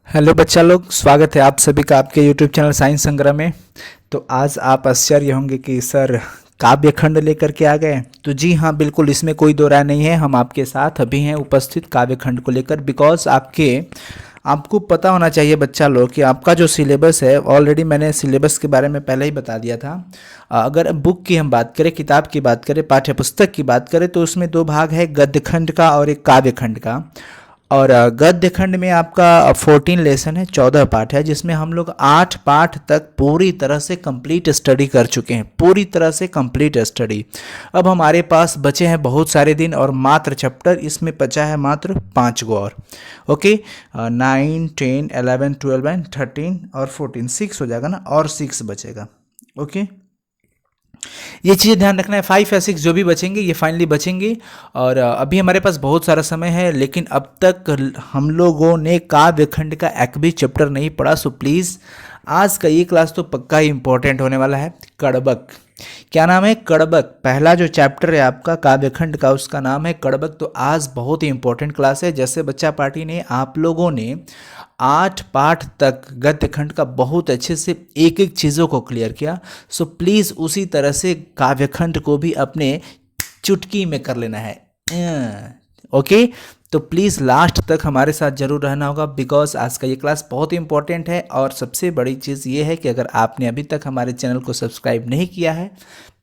Hello बच्चा लोग, स्वागत है आप सभी का आपके यूट्यूब चैनल साइंस संग्रह में। तो आज आप आश्चर्य होंगे कि सर काव्य खंड लेकर के आ गए। तो जी हाँ, बिल्कुल, इसमें कोई दो राय नहीं है। हम आपके साथ अभी हैं उपस्थित काव्य खंड को लेकर। बिकॉज आपको पता होना चाहिए बच्चा लोग कि आपका जो सिलेबस है, ऑलरेडी मैंने सिलेबस के बारे में पहले ही बता दिया था। अगर बुक की हम बात करें, किताब की बात करें, पाठ्य पुस्तक की बात करें, तो उसमें दो भाग है, गद्य खंड का और एक काव्य खंड का। और गद्य खंड में आपका 14 लेसन है, 14 पाठ है, जिसमें हम लोग 8 पाठ तक पूरी तरह से कंप्लीट स्टडी कर चुके हैं, पूरी तरह से कंप्लीट स्टडी। अब हमारे पास बचे हैं बहुत सारे दिन और मात्र चैप्टर इसमें बचा है मात्र 5 गो और। ओके, 9, 10, 11, 12 एंड 13 और 14, 6 हो जाएगा ना, और 6 बचेगा। ओके, ये चीज़ ध्यान रखना है। 5 या 6 जो भी बचेंगे ये फाइनली बचेंगे। और अभी हमारे पास बहुत सारा समय है, लेकिन अब तक हम लोगों ने काव्य खंड का एक भी चैप्टर नहीं पढ़ा। सो प्लीज़ आज का ये क्लास तो पक्का ही इंपॉर्टेंट होने वाला है। कड़बक, क्या नाम है? कड़बक। पहला जो चैप्टर है आपका काव्य खंड का, उसका नाम है कड़बक। तो आज बहुत ही इंपॉर्टेंट क्लास है। जैसे बच्चा पार्टी ने आप लोगों ने 8 पाठ तक गद्य खंड का बहुत अच्छे से एक एक चीज़ों को क्लियर किया। सो प्लीज़ उसी तरह से काव्य खंड को भी अपने चुटकी में कर लेना है। ओके, तो प्लीज़ लास्ट तक हमारे साथ ज़रूर रहना होगा, बिकॉज आज का ये क्लास बहुत ही इंपॉर्टेंट है। और सबसे बड़ी चीज़ ये है कि अगर आपने अभी तक हमारे चैनल को सब्सक्राइब नहीं किया है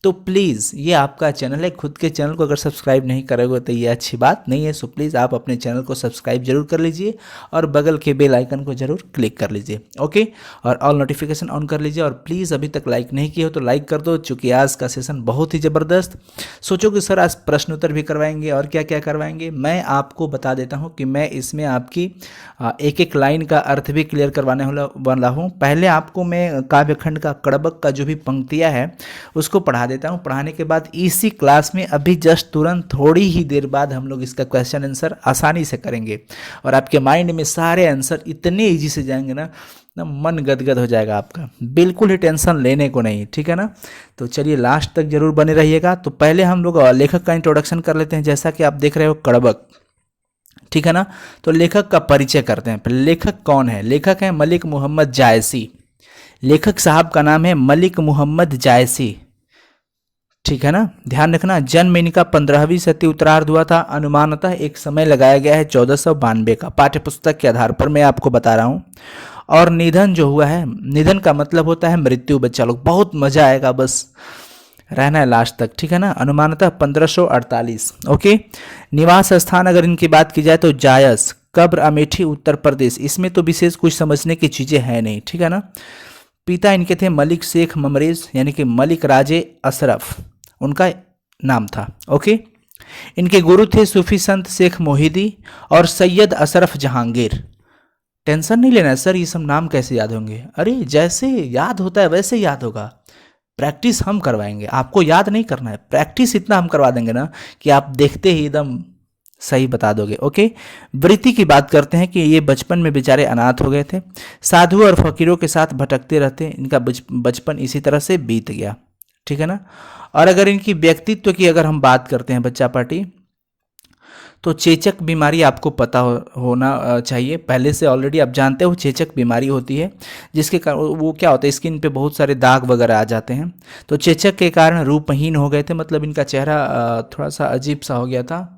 तो प्लीज़, ये आपका चैनल है, खुद के चैनल को अगर सब्सक्राइब नहीं करोगे तो ये अच्छी बात नहीं है। सो प्लीज़ आप अपने चैनल को सब्सक्राइब जरूर कर लीजिए और बगल के बेल आइकन को जरूर क्लिक कर लीजिए। ओके, और ऑल नोटिफिकेशन ऑन कर लीजिए। और प्लीज़ अभी तक लाइक नहीं किया हो तो लाइक कर दो, चूँकि आज का सेशन बहुत ही ज़बरदस्त। सोचो कि सर आज प्रश्न उत्तर भी करवाएंगे और क्या क्या करवाएंगे। मैं आपको बता देता हूँ कि मैं इसमें आपकी एक एक लाइन का अर्थ भी क्लियर करवाने वाला हूँ। पहले आपको मैं काव्य खंड का कड़बक का जो भी पंक्तियाँ है उसको पढ़ा देता हूँ। पढ़ाने के बाद इसी क्लास में अभी जस्ट तुरंत थोड़ी ही देर बाद हम लोग इसका क्वेश्चन आंसर आसानी से करेंगे और आपके माइंड में सारे आंसर इतने ईजी से जाएंगे ना मन गदगद हो जाएगा आपका। बिल्कुल ही टेंशन लेने को नहीं, ठीक है ना। तो चलिए लास्ट तक जरूर बने रहिएगा। तो पहले हम लोग लेखक का इंट्रोडक्शन कर लेते हैं। जैसा कि आप देख रहे हो कड़बक, ठीक है ना। तो लेखक का परिचय करते हैं। पहले लेखक कौन है? लेखक है मलिक मोहम्मद जायसी। लेखक साहब का नाम है मलिक मोहम्मद जायसी, ठीक है ना। ध्यान रखना, जन्म इनका 15वीं सदी उत्तरार्ध हुआ था। अनुमानतः एक समय लगाया गया है 1492 का, पाठ्य पुस्तक के आधार पर मैं आपको बता रहा हूँ। और निधन जो हुआ है, निधन का मतलब होता है मृत्यु। बच्चा लोग बहुत मजा आएगा, बस रहना है लास्ट तक, ठीक है ना। अनुमानतः 1548। ओके, निवास स्थान अगर इनकी बात की जाए तो जायस, कब्र अमेठी, उत्तर प्रदेश। इसमें तो विशेष कुछ समझने की चीज़ें हैं नहीं, ठीक है ना। पिता इनके थे मलिक शेख ममरेज, यानी कि मलिक राजे अशरफ उनका नाम था। ओके, इनके गुरु थे सूफी संत शेख मोहिदी और सैयद अशरफ जहांगीर। टेंशन नहीं लेना है सर ये सब नाम कैसे याद होंगे। अरे जैसे याद होता है वैसे याद होगा। प्रैक्टिस हम करवाएंगे, आपको याद नहीं करना है। प्रैक्टिस इतना हम करवा देंगे ना कि आप देखते ही एकदम सही बता दोगे। ओके, वृत्ति की बात करते हैं कि ये बचपन में बेचारे अनाथ हो गए थे, साधु और फकीरों के साथ भटकते रहते। इनका बचपन इसी तरह से बीत गया, ठीक है ना। और अगर इनकी व्यक्तित्व की अगर हम बात करते हैं बच्चा पार्टी, तो चेचक बीमारी आपको पता होना चाहिए पहले से। ऑलरेडी आप जानते हो चेचक बीमारी होती है, जिसके कारण वो क्या होता है, स्किन पे बहुत सारे दाग वगैरह आ जाते हैं। तो चेचक के कारण रूपहीन हो गए थे, मतलब इनका चेहरा थोड़ा सा अजीब सा हो गया था।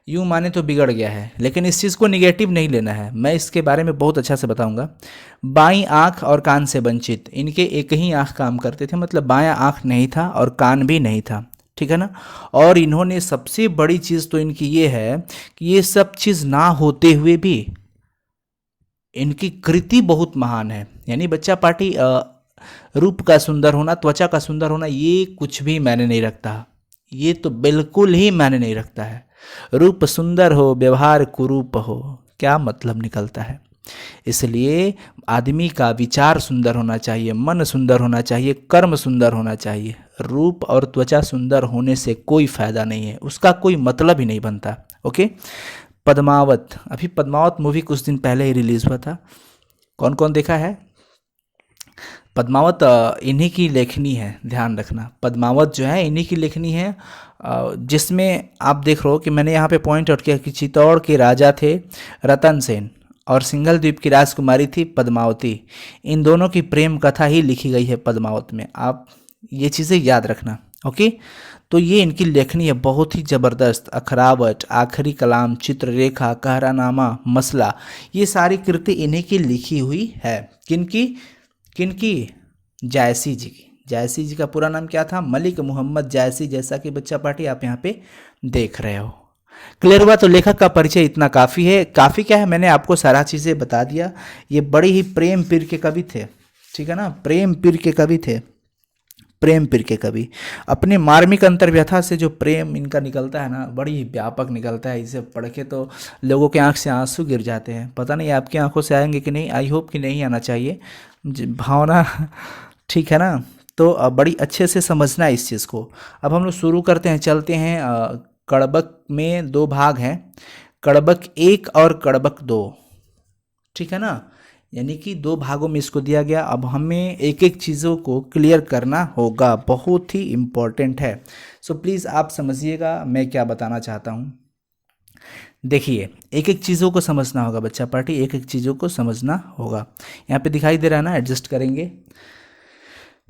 यूँ माने तो बिगड़ गया है, लेकिन इस चीज़ को निगेटिव नहीं लेना है, मैं इसके बारे में बहुत अच्छा से बताऊंगा। बाईं आँख और कान से वंचित, इनके एक ही आँख काम करते थे, मतलब बायां आँख नहीं था और कान भी नहीं था, ठीक है ना। और इन्होंने सबसे बड़ी चीज़ तो इनकी ये है कि ये सब चीज़ ना होते हुए भी इनकी कृति बहुत महान है। यानी बच्चा पार्टी रूप का सुंदर होना, त्वचा का सुंदर होना, ये कुछ भी मायने नहीं रखता। ये तो बिल्कुल ही मायने नहीं रखता है। रूप सुंदर हो, व्यवहार कुरूप हो, क्या मतलब निकलता है। इसलिए आदमी का विचार सुंदर होना चाहिए, मन सुंदर होना चाहिए, कर्म सुंदर होना चाहिए। रूप और त्वचा सुंदर होने से कोई फायदा नहीं है, उसका कोई मतलब ही नहीं बनता। ओके, पद्मावत, अभी पद्मावत मूवी कुछ दिन पहले ही रिलीज हुआ था। कौन कौन देखा है? पद्मावत इन्हीं की लेखनी है, ध्यान रखना। पद्मावत जो है इन्हीं की लेखनी है, जिसमें आप देख रहे हो कि मैंने यहाँ पे पॉइंट आउट किया कि चित्तौड़ के राजा थे रतन सेन और सिंघल द्वीप की राजकुमारी थी पद्मावती। इन दोनों की प्रेम कथा ही लिखी गई है पद्मावत में। आप ये चीज़ें याद रखना। ओके, तो ये इनकी लेखनी है बहुत ही ज़बरदस्त। अखरावट, आखिरी कलाम, चित्ररेखा, कहरानामा, मसला, ये सारी कृति इन्हीं की लिखी हुई है। किनकी? किनकी? जायसी जी की। जायसी जी का पूरा नाम क्या था? मलिक मोहम्मद जायसी, जैसा कि बच्चा पार्टी आप यहाँ पे देख रहे हो। क्लियर हुआ? तो लेखक का परिचय इतना काफ़ी है। काफ़ी क्या है, मैंने आपको सारा चीज़ें बता दिया। ये बड़े ही प्रेम पीर के कवि थे, ठीक है ना, प्रेम पीर के कवि थे, प्रेम पीर के कवि। अपने मार्मिक अंतर्व्यथा से जो प्रेम इनका निकलता है ना, बड़ी ही व्यापक निकलता है। इसे पढ़ के तो लोगों के आंख से आंसू गिर जाते हैं। पता नहीं आपकी आंखों से आएंगे कि नहीं, आई होप कि नहीं आना चाहिए भावना, ठीक है ना। तो बड़ी अच्छे से समझना है इस चीज़ को। अब हम लोग शुरू करते हैं, चलते हैं। कड़बक में दो भाग हैं, कड़बक 1 और कड़बक 2, ठीक है ना, यानी कि दो भागों में इसको दिया गया। अब हमें एक एक चीज़ों को क्लियर करना होगा, बहुत ही इम्पॉर्टेंट है। सो प्लीज़ आप समझिएगा मैं क्या बताना चाहता हूँ। देखिए, एक एक चीज़ों को समझना होगा बच्चा पार्टी, एक एक चीज़ों को समझना होगा। यहाँ पे दिखाई दे रहा है ना, एडजस्ट करेंगे,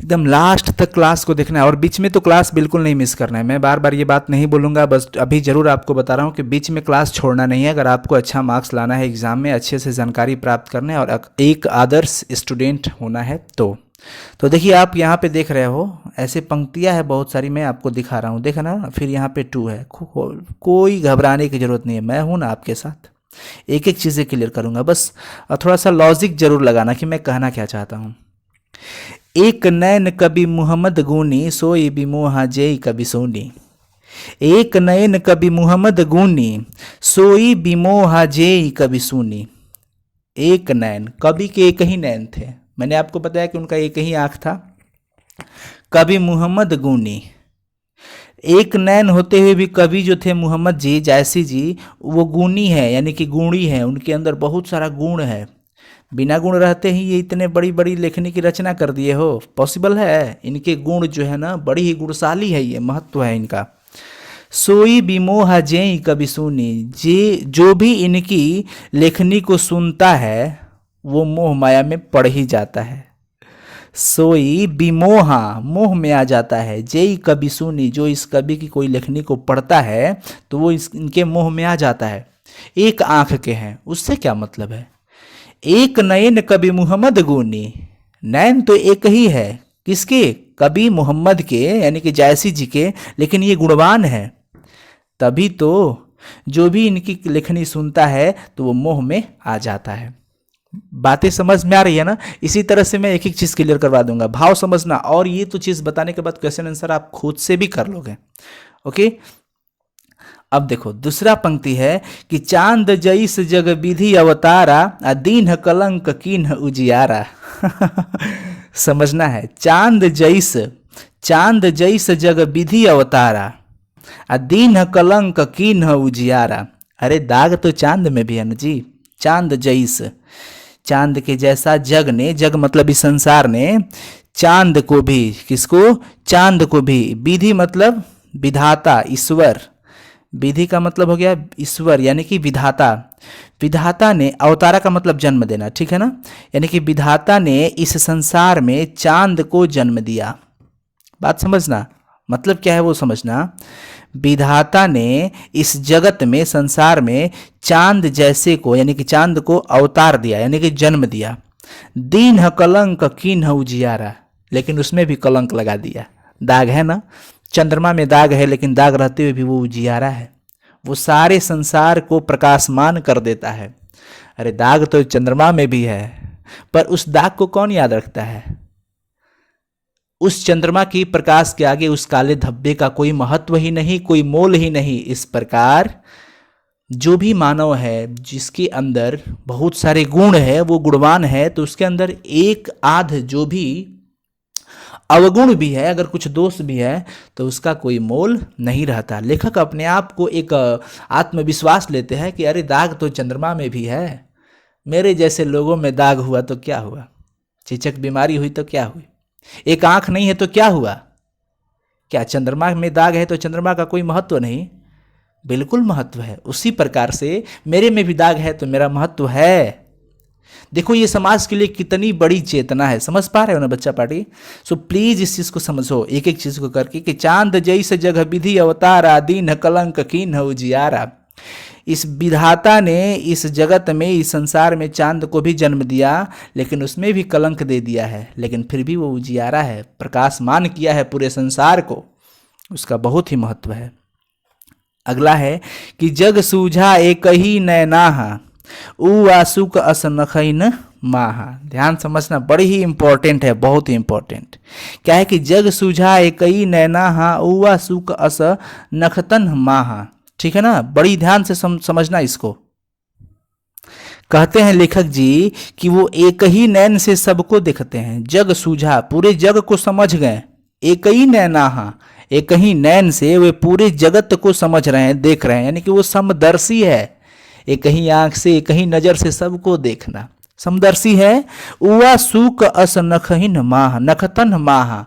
एकदम लास्ट तक क्लास को देखना है। और बीच में तो क्लास बिल्कुल नहीं मिस करना है। मैं बार बार ये बात नहीं बोलूँगा, बस अभी ज़रूर आपको बता रहा हूँ कि बीच में क्लास छोड़ना नहीं है। अगर आपको अच्छा मार्क्स लाना है एग्ज़ाम में, अच्छे से जानकारी प्राप्त करना है और एक आदर्श स्टूडेंट होना है तो देखिए, आप यहाँ पे देख रहे हो ऐसे पंक्तियाँ है बहुत सारी, मैं आपको दिखा रहा हूँ, देखा ना। फिर यहाँ पे 2 है, कोई घबराने की ज़रूरत नहीं है, मैं हूँ ना आपके साथ। एक एक चीज़ें क्लियर करूँगा, बस थोड़ा सा लॉजिक जरूर लगाना कि मैं कहना क्या चाहता हूँ। एक नैन कवि मुहम्मद गुनी, सोई बिमोहा जेई कवि सोनी। एक नयन कवि मुहम्मद गुनी, सोई बिमोहा जेई कवि सोनी। एक नैन, कवि के एक ही नैन थे। मैंने आपको बताया कि उनका एक ही आंख था। कवि मुहम्मद गुनी, एक नैन होते हुए भी कवि जो थे मुहम्मद जी जायसी जी, वो गुणी है, यानी कि गुणी है। उनके अंदर बहुत सारा गुण है। बिना गुण रहते ही ये इतने बड़ी बड़ी लेखनी की रचना कर दिए हो? पॉसिबल है? इनके गुण जो है ना, बड़ी ही गुणशाली है, ये महत्व है इनका। सोई बिमोह जेई कभी सुनी, जे जो भी इनकी लेखनी को सुनता है वो मोह माया में पड़ ही जाता है। सोई बिमोहा, मोह में आ जाता है। जेई कभी सुनी, जो इस कवि की कोई लेखनी को पढ़ता है तो वो इनके मोह में आ जाता है। एक आंख के हैं, उससे क्या मतलब है? एक नयन कवि मुहम्मद गुनी, नैन तो एक ही है, किसके? कवि मोहम्मद के, यानी कि जायसी जी के, लेकिन ये गुणवान है। तभी तो जो भी इनकी लेखनी सुनता है तो वो मोह में आ जाता है। बातें समझ में आ रही है ना? इसी तरह से मैं एक एक चीज क्लियर करवा दूंगा, भाव समझना। और ये तो चीज बताने के बाद क्वेश्चन आंसर आप खुद से भी कर लोगे। ओके, अब देखो दूसरा पंक्ति है कि चांद जईस जग विधि अवतारा, दीन कलंक कीन्ह उजियारा। समझना है, चांद जईस जग विधि अवतारा, दीन कलंक कीन्ह उजियारा। अरे दाग तो चांद में भी है ना जी। चांद जईस, चांद के जैसा जग ने, जग मतलब इस संसार ने, चांद को भी, किसको? चांद को भी। विधि मतलब विधाता, ईश्वर। विधि का मतलब हो गया ईश्वर, यानी कि विधाता। विधाता ने, अवतारा का मतलब जन्म देना, ठीक है ना, यानी कि विधाता ने इस संसार में चांद को जन्म दिया। बात समझना, मतलब क्या है वो समझना। विधाता ने इस जगत में, संसार में चांद जैसे को, यानी कि चांद को अवतार दिया, यानी कि जन्म दिया। दीन कलंक कीन्ह उजियारा, लेकिन उसमें भी कलंक लगा दिया। दाग है ना, चंद्रमा में दाग है, लेकिन दाग रहते हुए भी वो उजियारा है। वो सारे संसार को प्रकाशमान कर देता है। अरे दाग तो चंद्रमा में भी है, पर उस दाग को कौन याद रखता है? उस चंद्रमा की प्रकाश के आगे उस काले धब्बे का कोई महत्व ही नहीं, कोई मोल ही नहीं। इस प्रकार जो भी मानव है, जिसके अंदर बहुत सारे गुण है, वो गुणवान है, तो उसके अंदर एक आध जो भी अवगुण भी है, अगर कुछ दोष भी है, तो उसका कोई मोल नहीं रहता। लेखक अपने आप को एक आत्मविश्वास लेते हैं कि अरे दाग तो चंद्रमा में भी है, मेरे जैसे लोगों में दाग हुआ तो क्या हुआ, चेचक बीमारी हुई तो क्या हुई, एक आंख नहीं है तो क्या हुआ? क्या चंद्रमा में दाग है तो चंद्रमा का कोई महत्व नहीं? बिल्कुल महत्व है। उसी प्रकार से मेरे में भी दाग है तो मेरा महत्व है। देखो ये समाज के लिए कितनी बड़ी चेतना है, समझ पा रहे हो ना बच्चा पार्टी। सो प्लीज इस चीज को समझो एक एक चीज को करके कि चांद जैसे जगह विधि अवतारा दीन कलंक कीन उजियारा। इस विधाता ने इस जगत में, इस संसार में चांद को भी जन्म दिया, लेकिन उसमें भी कलंक दे दिया है, लेकिन फिर भी वो उजियारा है, प्रकाशमान किया है पूरे संसार को, उसका बहुत ही महत्व है। अगला है कि जग सूझा एक ही नैनाहा ऊ आसुक असनखैन माहा। ध्यान समझना, बड़ी ही इंपॉर्टेंट है, बहुत ही इंपॉर्टेंट। क्या है कि जग सूझा एक ही नैनाहा ऊ आसुक अस नखतन माहा। ठीक है ना, बड़ी ध्यान से समझना इसको। कहते हैं लेखक जी कि वो एक ही नैन से सबको देखते हैं। जग सूझा, पूरे जग को समझ गए। एक ही नैनाहा, एक ही नैन से वे पूरे जगत को समझ रहे हैं, देख रहे हैं, यानी कि वो समदर्शी है। एक ही आंख से, एक ही नजर से सबको देखना, समदर्शी है। उआ सुक अस नखहिन माह नखतन माह।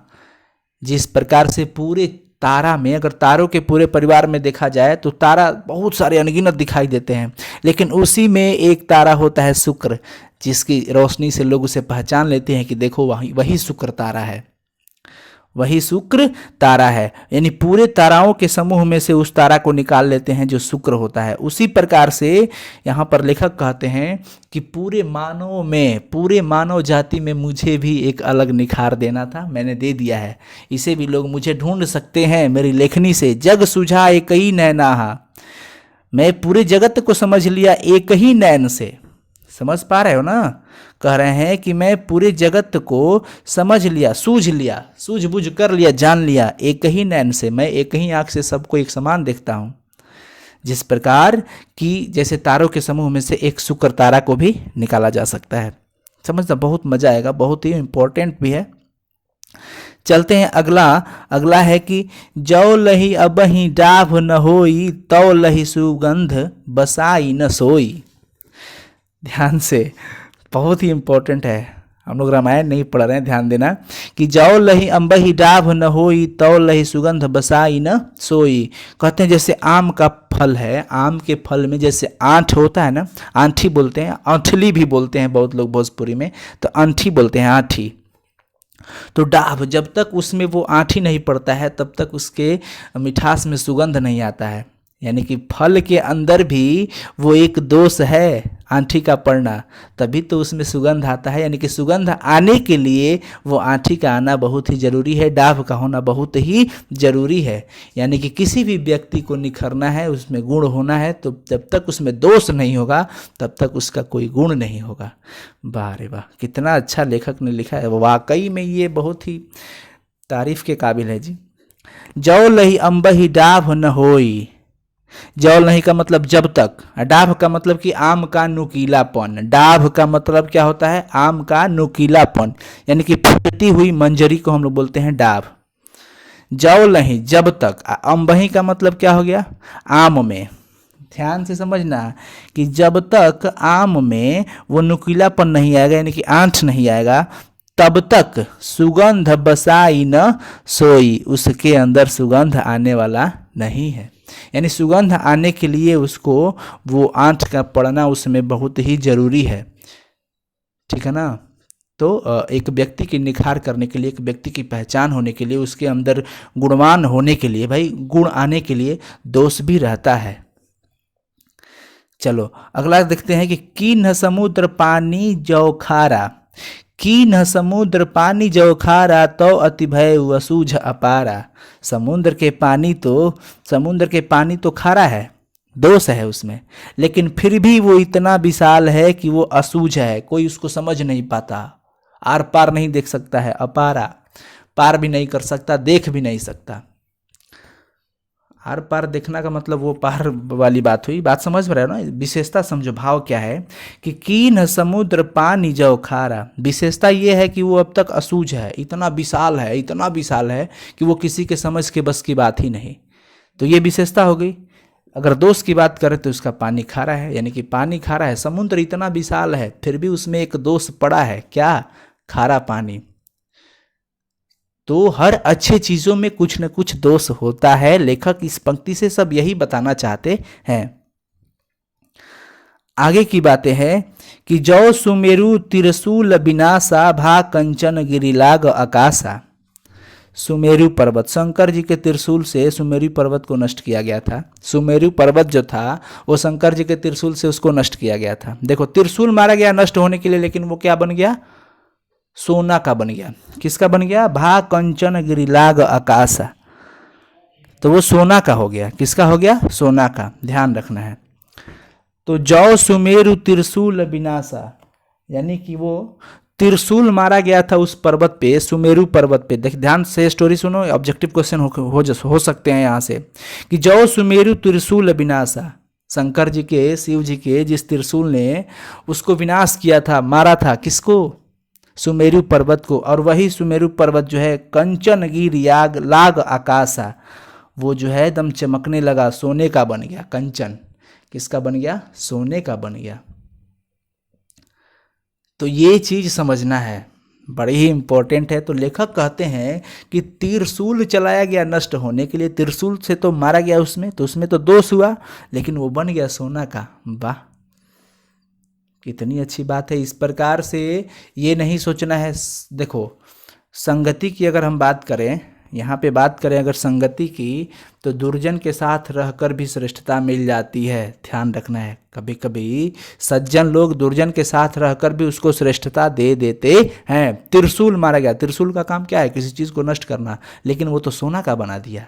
जिस प्रकार से पूरे तारा में, अगर तारों के पूरे परिवार में देखा जाए तो तारा बहुत सारे अनगिनत दिखाई देते हैं, लेकिन उसी में एक तारा होता है शुक्र, जिसकी रोशनी से लोग उसे पहचान लेते हैं कि देखो वही शुक्र तारा है, वही शुक्र तारा है। यानी पूरे ताराओं के समूह में से उस तारा को निकाल लेते हैं जो शुक्र होता है। उसी प्रकार से यहाँ पर लेखक कहते हैं कि पूरे मानव में, पूरे मानव जाति में मुझे भी एक अलग निखार देना था, मैंने दे दिया है। इसे भी लोग मुझे ढूंढ सकते हैं मेरी लेखनी से। जग सुझा एक ही नैनाहा, मैं पूरे जगत को समझ लिया एक ही नैन से। समझ पा रहे हो ना, कह रहे हैं कि मैं पूरे जगत को समझ लिया, सूझबूझ कर लिया, जान लिया एक ही नैन से। मैं एक ही आंख से सबको एक समान देखता हूं। जिस प्रकार कि जैसे तारों के समूह में से एक शुक्र तारा को भी निकाला जा सकता है। समझना, बहुत मजा आएगा, बहुत ही इंपॉर्टेंट भी है। चलते हैं अगला है कि जौ लही अबही डाभ न होई तौ लही सुगंध बसाई न सोई। ध्यान से, बहुत ही इंपॉर्टेंट है। हम लोग रामायण नहीं पढ़ रहे हैं, ध्यान देना कि जौ लही अम्बही डाभ न होई तौ लही सुगंध बसाई न सोई। कहते हैं जैसे आम का फल है, आम के फल में जैसे आंठ होता है ना, आंठी बोलते हैं, आंठली भी बोलते हैं बहुत लोग भोजपुरी में, तो आंठी बोलते हैं, आंठी। तो डाभ, जब तक उसमें वो आंठी नहीं पड़ता है तब तक उसके मिठास में सुगंध नहीं आता है। यानी कि फल के अंदर भी वो एक दोष है, आंठी का पड़ना, तभी तो उसमें सुगंध आता है। यानी कि सुगंध आने के लिए वो आंठी का आना बहुत ही जरूरी है, डाभ का होना बहुत ही जरूरी है। यानी कि किसी भी व्यक्ति को निखरना है, उसमें गुण होना है, तो जब तक उसमें दोष नहीं होगा तब तक उसका कोई गुण नहीं होगा। वाह रे वाह, कितना अच्छा लेखक ने लिखा है, वाकई में ये बहुत ही तारीफ के काबिल है जी। जौ लही अम्बही डाभ न होई, जौल नहीं का मतलब जब तक, डाभ का मतलब कि आम का नुकीलापन। डाभ का मतलब क्या होता है, आम का नुकीलापन, यानी कि फूटती हुई मंजरी को हम लोग बोलते हैं डाभ। जौ नहीं, जब तक। अम्बही का मतलब क्या हो गया, आम में। ध्यान से समझना कि जब तक आम में वो नुकीलापन नहीं आएगा, यानी कि आंठ नहीं आएगा, तब तक सुगंध बसाई न सोई, उसके अंदर सुगंध आने वाला नहीं है। यानी सुगंध आने के लिए उसको वो आंठ का पड़ना उसमें बहुत ही जरूरी है। ठीक है ना। तो एक व्यक्ति की निखार करने के लिए, एक व्यक्ति की पहचान होने के लिए, उसके अंदर गुणवान होने के लिए, भाई गुण आने के लिए दोष भी रहता है। चलो अगला देखते हैं कि कीन्ह समुद्र पानी जौ खारा, कीन्ह समुद्र पानी जौ खारा तो अति भय वसूझ अपारा। समुद्र के पानी तो खारा है, दोष है उसमें, लेकिन फिर भी वो इतना विशाल है कि वो असूझ है, कोई उसको समझ नहीं पाता, आर पार नहीं देख सकता है, अपारा, पार भी नहीं कर सकता, देख भी नहीं सकता। आर पार देखना का मतलब वो पार वाली बात हुई, बात समझ रहे हो ना, विशेषता समझो, भाव क्या है कि कीन्ह समुद्र पानी जौ खारा। विशेषता ये है कि वो अब तक असूझ है, इतना विशाल है, इतना विशाल है कि वो किसी के समझ के बस की बात ही नहीं। तो ये विशेषता हो गई। अगर दोष की बात करें तो उसका पानी खारा है, यानी कि पानी खारा है, समुद्र इतना विशाल है फिर भी उसमें एक दोष पड़ा है, क्या, खारा पानी। तो हर अच्छे चीजों में कुछ न कुछ दोष होता है। लेखक इस पंक्ति से सब यही बताना चाहते हैं। आगे की बातें हैं कि जौ सुमेरु त्रिशूल विनाशा भा कंचन गिरिलाग आकाशा। सुमेरु पर्वत, शंकर जी के त्रिशूल से सुमेरु पर्वत को नष्ट किया गया था। सुमेरु पर्वत जो था वो शंकर जी के त्रिशूल से उसको नष्ट किया गया था। देखो, त्रिशूल मारा गया नष्ट होने के लिए, लेकिन वो क्या बन गया? सोना का बन गया। किसका बन गया? भा कंचन गिरिलाग आकाशा। तो वो सोना का हो गया। किसका हो गया? सोना का। ध्यान रखना है। तो जौ सुमेरु त्रिशूल विनाशा, यानी कि वो त्रिशूल मारा गया था उस पर्वत पे, सुमेरु पर्वत पे। देख, ध्यान से स्टोरी सुनो, ऑब्जेक्टिव क्वेश्चन हो सकते हैं यहाँ से। कि जौ सुमेरु त्रिशूल विनाशा, शंकर जी के, शिव जी के जिस त्रिशूल ने उसको विनाश किया था, मारा था किसको? सुमेरु पर्वत को। और वही सुमेरु पर्वत जो है कंचन गिर याग लाग आकाशा, वो जो है एकदम चमकने लगा, सोने का बन गया। कंचन किसका बन गया? सोने का बन गया। तो ये चीज समझना है, बड़ी ही इंपॉर्टेंट है। तो लेखक कहते हैं कि त्रिशूल चलाया गया नष्ट होने के लिए, त्रिशूल से तो मारा गया उसमें, तो उसमें तो दोष हुआ, लेकिन वो बन गया सोना का। वाह, कितनी अच्छी बात है। इस प्रकार से ये नहीं सोचना है। देखो, संगति की अगर हम बात करें, यहाँ पे बात करें अगर संगति की, तो दुर्जन के साथ रहकर भी श्रेष्ठता मिल जाती है। ध्यान रखना है। कभी कभी सज्जन लोग दुर्जन के साथ रहकर भी उसको श्रेष्ठता दे देते हैं। त्रिशूल मारा गया, त्रिशूल का काम क्या है? किसी चीज़ को नष्ट करना, लेकिन वो तो सोना का बना दिया।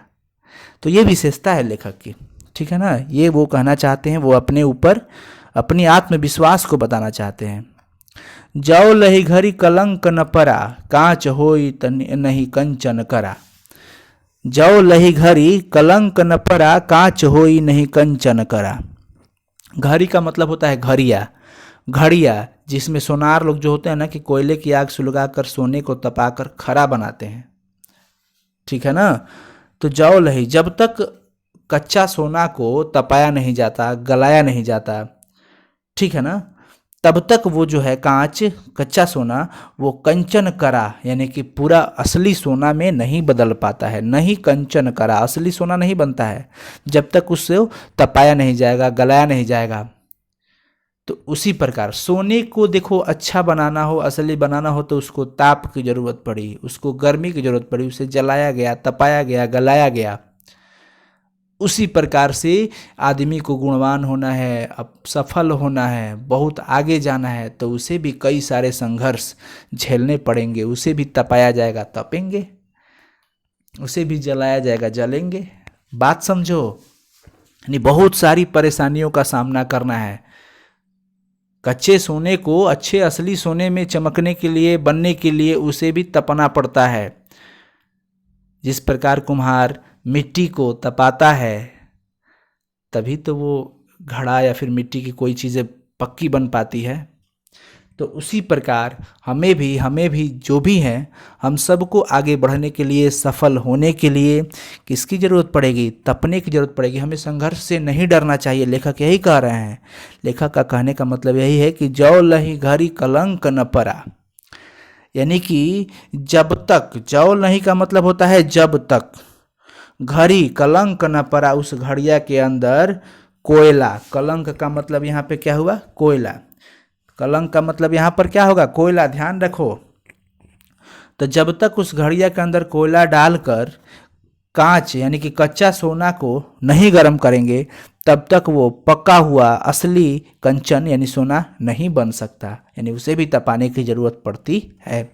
तो ये विशेषता है लेखक की, ठीक है ना। ये वो कहना चाहते हैं, वो अपने ऊपर अपनी आत्मविश्वास को बताना चाहते हैं। जौ लही घरी कलंक न परा, कांच होई नहीं कंचन करा। जौ लही घरी कलंक न परा, कांच होई नहीं कंचन करा। घड़ी का मतलब होता है घड़िया, घड़िया जिसमें सोनार लोग जो होते हैं ना, कि कोयले की आग सुलगाकर सोने को तपाकर खरा बनाते हैं, ठीक है ना। तो जौ लही, जब तक कच्चा सोना को तपाया नहीं जाता, गलाया नहीं जाता, ठीक है ना, तब तक वो जो है कांच, कच्चा सोना, वो कंचन करा यानी कि पूरा असली सोना में नहीं बदल पाता है। नहीं कंचन करा, असली सोना नहीं बनता है जब तक उससे तपाया नहीं जाएगा, गलाया नहीं जाएगा। तो उसी प्रकार सोने को देखो, अच्छा बनाना हो, असली बनाना हो, तो उसको ताप की जरूरत पड़ी, उसको गर्मी की जरूरत पड़ी, उसे जलाया गया, तपाया गया, गलाया गया। उसी प्रकार से आदमी को गुणवान होना है, अब सफल होना है, बहुत आगे जाना है, तो उसे भी कई सारे संघर्ष झेलने पड़ेंगे। उसे भी तपाया जाएगा, तपेंगे, उसे भी जलाया जाएगा, जलेंगे। बात समझो, यानी बहुत सारी परेशानियों का सामना करना है। कच्चे सोने को अच्छे असली सोने में चमकने के लिए, बनने के लिए उसे भी तपना पड़ता है। जिस प्रकार कुम्हार मिट्टी को तपाता है, तभी तो वो घड़ा या फिर मिट्टी की कोई चीज़ें पक्की बन पाती है। तो उसी प्रकार हमें भी जो भी हैं, हम सबको आगे बढ़ने के लिए, सफल होने के लिए किसकी ज़रूरत पड़ेगी? तपने की ज़रूरत पड़ेगी। हमें संघर्ष से नहीं डरना चाहिए। लेखक यही कह रहे हैं। लेखक का कहने का मतलब यही है कि जौ लही घरी कलंक न परा, यानी कि जब तक, जौ लही का मतलब होता है जब तक, घड़ी कलंक न पड़ा, उस घड़िया के अंदर कोयला, कलंक का मतलब यहाँ पे क्या हुआ? कोयला। कलंक का मतलब यहाँ पर क्या होगा? कोयला। ध्यान रखो। तो जब तक उस घड़िया के अंदर कोयला डालकर कांच यानी कि कच्चा सोना को नहीं गर्म करेंगे, तब तक वो पका हुआ असली कंचन यानी सोना नहीं बन सकता। यानी उसे भी तपाने की जरूरत पड़ती है।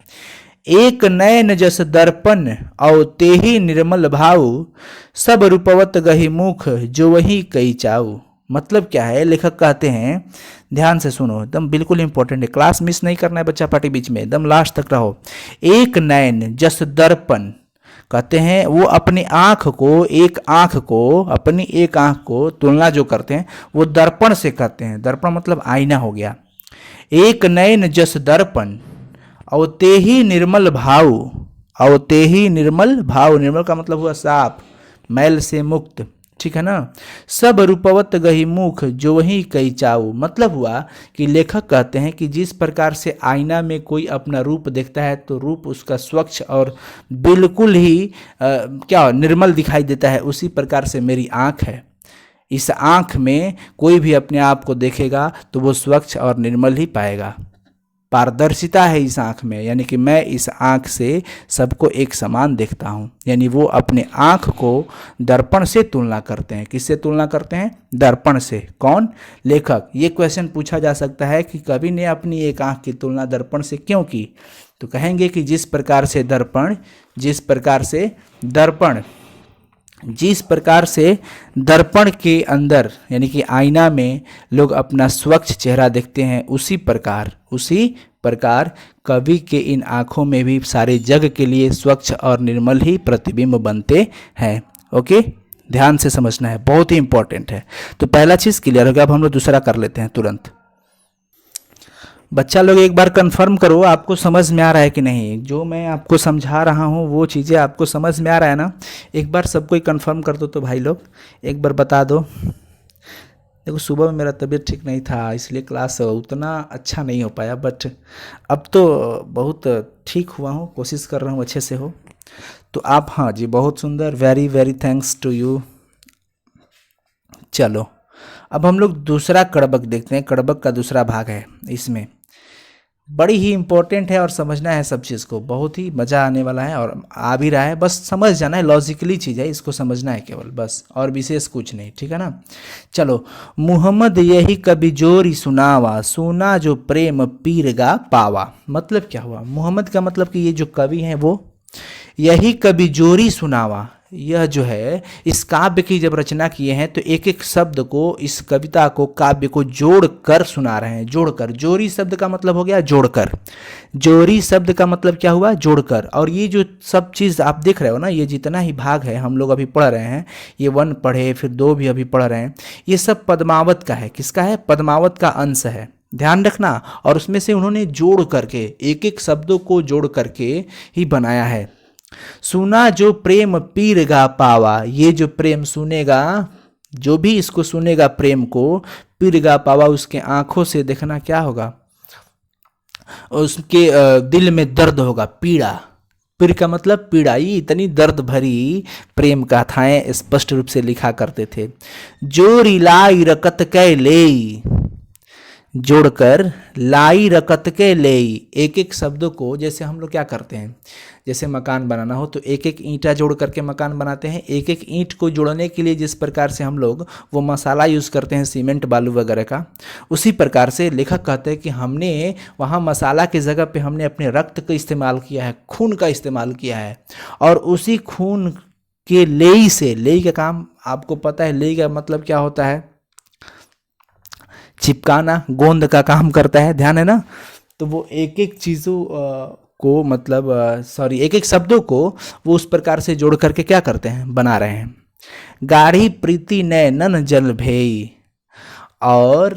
एक नयन जस दर्पण औ तेहि निर्मल भाव, सब रूपवत गही मुख जो वही कई चाऊ। मतलब क्या है? लेखक कहते हैं, ध्यान से सुनो, एकदम बिल्कुल इंपॉर्टेंट है, क्लास मिस नहीं करना है बच्चा पार्टी बीच में, एकदम लास्ट तक रहो। एक नयन जस दर्पण, कहते हैं वो अपनी आँख को, अपनी एक आँख को तुलना जो करते हैं वो दर्पण से करते हैं। दर्पण मतलब आईना हो गया। एक नयन जस दर्पण अवतेही निर्मल भाव, अवतेही निर्मल भाव, निर्मल का मतलब हुआ साफ, मैल से मुक्त, ठीक है ना। सब रूपवत गही मुख जो वही कई चाऊ, मतलब हुआ कि लेखक कहते हैं कि जिस प्रकार से आईना में कोई अपना रूप देखता है तो रूप उसका स्वच्छ और बिल्कुल ही क्या निर्मल दिखाई देता है, उसी प्रकार से मेरी आँख है। इस आँख में कोई भी अपने आप को देखेगा तो वो स्वच्छ और निर्मल ही पाएगा। पारदर्शिता है इस आँख में, यानी कि मैं इस आँख से सबको एक समान देखता हूँ। यानी वो अपने आँख को दर्पण से तुलना करते हैं। किससे तुलना करते हैं? दर्पण से। कौन? लेखक। ये क्वेश्चन पूछा जा सकता है कि कवि ने अपनी एक आँख की तुलना दर्पण से क्यों की? तो कहेंगे कि जिस प्रकार से दर्पण के अंदर यानी कि आईना में लोग अपना स्वच्छ चेहरा देखते हैं, उसी प्रकार कवि के इन आँखों में भी सारे जग के लिए स्वच्छ और निर्मल ही प्रतिबिंब बनते हैं। ओके, ध्यान से समझना है, बहुत ही इंपॉर्टेंट है। तो पहला चीज़ क्लियर हो गया। अब हम लोग दूसरा कर लेते हैं तुरंत। बच्चा लोग एक बार कंफर्म करो आपको समझ में आ रहा है कि नहीं। जो मैं आपको समझा रहा हूँ वो चीज़ें आपको समझ में आ रहा है ना? एक बार सबको कंफर्म कर दो तो भाई लोग एक बार बता दो। देखो सुबह में मेरा तबीयत ठीक नहीं था, इसलिए क्लास उतना अच्छा नहीं हो पाया, बट अब तो बहुत ठीक हुआ हूँ, कोशिश कर रहा हूँ अच्छे से हो। तो आप, हाँ जी, बहुत सुंदर, very very thanks to you. चलो अब हम लोग दूसरा कड़बक देखते हैं। कड़बक का दूसरा भाग है, इसमें बड़ी ही इंपॉर्टेंट है और समझना है सब चीज़ को। बहुत ही मज़ा आने वाला है और आ भी रहा है, बस समझ जाना है। लॉजिकली चीज़ है, इसको समझना है केवल, बस, और विशेष कुछ नहीं। ठीक है ना? चलो, मुहम्मद यही कभी जोरी सुनावा, सुना जो प्रेम पीरगा पावा। मतलब क्या हुआ? मुहम्मद का मतलब कि ये जो कवि हैं वो यही कभी जोरी सुनावा, यह जो है इस काव्य की जब रचना किए हैं तो एक एक शब्द को, इस कविता को, काव्य को जोड़कर सुना रहे हैं। जोड़कर, जोरी शब्द का मतलब हो गया जोड़कर। जोरी शब्द का मतलब क्या हुआ? जोड़कर। और ये जो सब चीज़ आप देख रहे हो ना, ये जितना ही भाग है हम लोग अभी पढ़ रहे हैं, ये 1 पढ़े, फिर 2 भी अभी पढ़ रहे हैं, ये सब पद्मावत का है। किसका है? पद्मावत का अंश है, ध्यान रखना। और उसमें से उन्होंने जोड़ करके, एक एक शब्दों को जोड़ करके ही बनाया है। सुना जो प्रेम पीरगा पावा, ये जो प्रेम सुनेगा, जो भी इसको सुनेगा प्रेम को, पीरगा पावा, उसके आंखों से देखना क्या होगा? उसके दिल में दर्द होगा, पीड़ा। पीर का मतलब पीड़ा। ये इतनी दर्द भरी प्रेम गाथाएं स्पष्ट रूप से लिखा करते थे। जोरी लाई रकत कै लेई, जोड़कर लाई रकत के लेई, एक एक शब्दों को, जैसे हम लोग क्या करते हैं, जैसे मकान बनाना हो तो एक एक ईंटा जोड़ करके मकान बनाते हैं। एक एक ईंट को जोड़ने के लिए जिस प्रकार से हम लोग वो मसाला यूज़ करते हैं, सीमेंट बालू वगैरह का, उसी प्रकार से लेखक कहते हैं कि हमने वहाँ मसाला की जगह पे हमने अपने रक्त का इस्तेमाल किया है, खून का इस्तेमाल किया है। और उसी खून के लेई से, लेई का काम आपको पता है, लेई का मतलब क्या होता है? चिपकाना, गोंद का काम करता है, ध्यान है ना? तो वो एक एक चीज़ों को, मतलब एक एक शब्दों को वो उस प्रकार से जोड़ करके क्या करते हैं? बना रहे हैं। गाढ़ी प्रीति नैनन जल भेई, और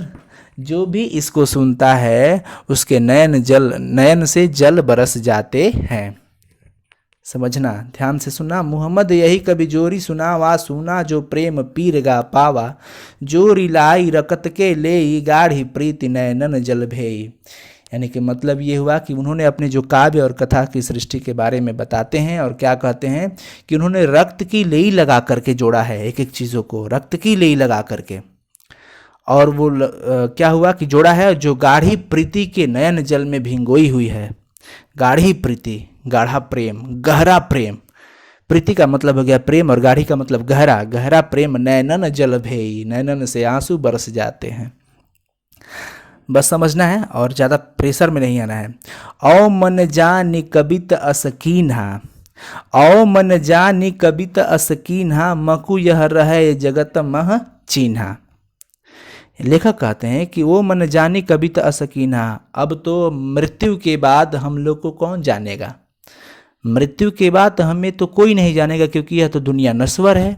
जो भी इसको सुनता है उसके नयन से जल बरस जाते हैं। समझना, ध्यान से सुनना। मुहम्मद यही कभी जोरी सुनावा, सुना जो प्रेम पीरगा पावा, जोरी लाई रकत के लेई, गाढ़ी प्रीति नैनन जल भेई। यानी कि मतलब ये हुआ कि उन्होंने अपने जो काव्य और कथा की सृष्टि के बारे में बताते हैं, और क्या कहते हैं कि उन्होंने रक्त की लेई लगा करके जोड़ा है, एक एक चीज़ों को रक्त की लेई लगा करके। और वो क्या हुआ कि जोड़ा है जो गाढ़ी प्रीति के नयन जल में भिंगोई हुई है। गाढ़ी प्रीति, गाढ़ा प्रेम, गहरा प्रेम। प्रीति का मतलब हो गया प्रेम और गाढ़ी का मतलब गहरा। गहरा प्रेम नैनन जल भेई, नैनन से आंसू बरस जाते हैं। बस समझना है और ज़्यादा प्रेशर में नहीं आना है। औ मन जानी कबित असकीन्हा, औ मन जानी कबित असकीन्हा, मकु यह रहे जगत मह चिन्हा। लेखक कहते हैं कि वो मन जानी कबित असकीन्हा, अब तो मृत्यु के बाद हम लोग को कौन जानेगा? मृत्यु के बाद हमें तो कोई नहीं जानेगा, क्योंकि यह तो दुनिया नश्वर है।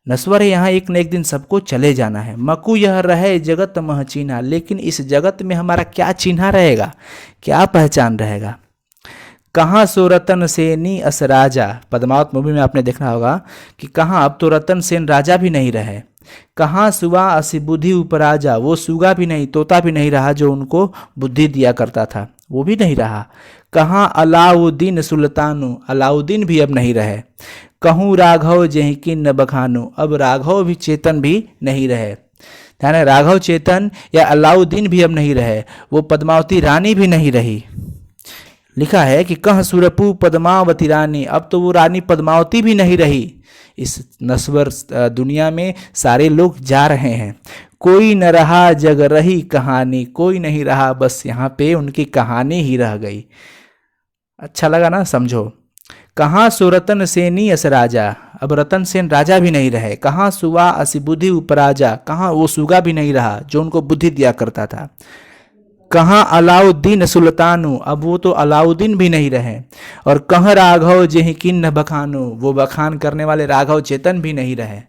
नश्वर है, यहाँ एक न एक दिन सबको चले जाना है। मकु यह रहे जगत मह चिन्हा, लेकिन इस जगत में हमारा क्या चिन्हा रहेगा, क्या पहचान रहेगा? कहाँ सो रतन सेनी अस राजा, पद्मावत मूवी में आपने देखा होगा कि कहाँ, अब तो रतन सेन राजा भी नहीं रहे। कहाँ सुआ असी बुद्धि उपराजा, वो सुगा भी नहीं, तोता भी नहीं रहा जो उनको बुद्धि दिया करता था। वो भी नहीं रहा। कहाँ अलाउद्दीन सुल्तानो, अलाउद्दीन भी अब नहीं रहे। कहूँ राघव जेहि किन्न बखानो, अब राघव भी चेतन भी नहीं रहे। ध्यान है, राघव चेतन या अलाउद्दीन भी अब नहीं रहे, वो पद्मावती रानी भी नहीं रही। लिखा है कि कह सुरपु पद्मावती रानी, अब तो वो रानी पद्मावती भी नहीं रही। इस नश्वर दुनिया में सारे लोग जा रहे हैं। कोई न रहा जग रही कहानी, कोई नहीं रहा, बस यहाँ पे उनकी कहानी ही रह गई। अच्छा लगा ना, समझो। कहाँ सो रतन सेनी अस राजा, अब रतन सेन राजा भी नहीं रहे। कहाँ सुवा असी बुद्धि उपराजा, कहाँ वो सुगा भी नहीं रहा जो उनको बुद्धि दिया करता था। कहाँ अलाउद्दीन सुल्तानो, अब वो तो अलाउद्दीन भी नहीं रहे। और कहाँ राघव जेहि किन्न बखानो, वो बखान करने वाले राघव चेतन भी नहीं रहे।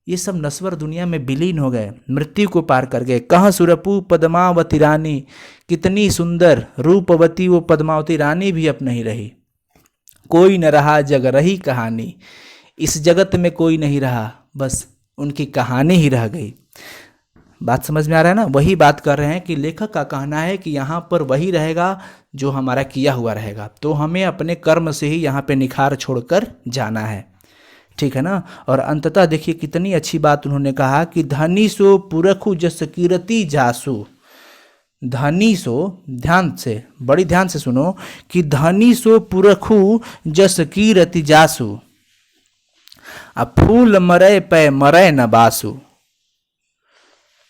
ये सब नश्वर दुनिया में विलीन हो गए, मृत्यु को पार कर गए। कहाँ सुरपु पद्मावती रानी, कितनी सुंदर रूपवती वो पद्मावती रानी भी अब नहीं रही। कोई न रहा जग रही कहानी, इस जगत में कोई नहीं रहा, बस उनकी कहानी ही रह गई। बात समझ में आ रहा है ना? वही बात कर रहे हैं कि लेखक का कहना है कि यहाँ पर वही रहेगा जो हमारा किया हुआ रहेगा, तो हमें अपने कर्म से ही यहाँ पे निखार छोड़कर जाना है। ठीक है ना? और अंततः देखिए कितनी अच्छी बात उन्होंने कहा कि धनी सो पुरखु जस कीरति जासु। धनी सो, ध्यान से, बड़ी ध्यान से सुनो, कि धनी सो पुरखु जस कीरति जासु, अब फूल मरे पे मरे न बासु।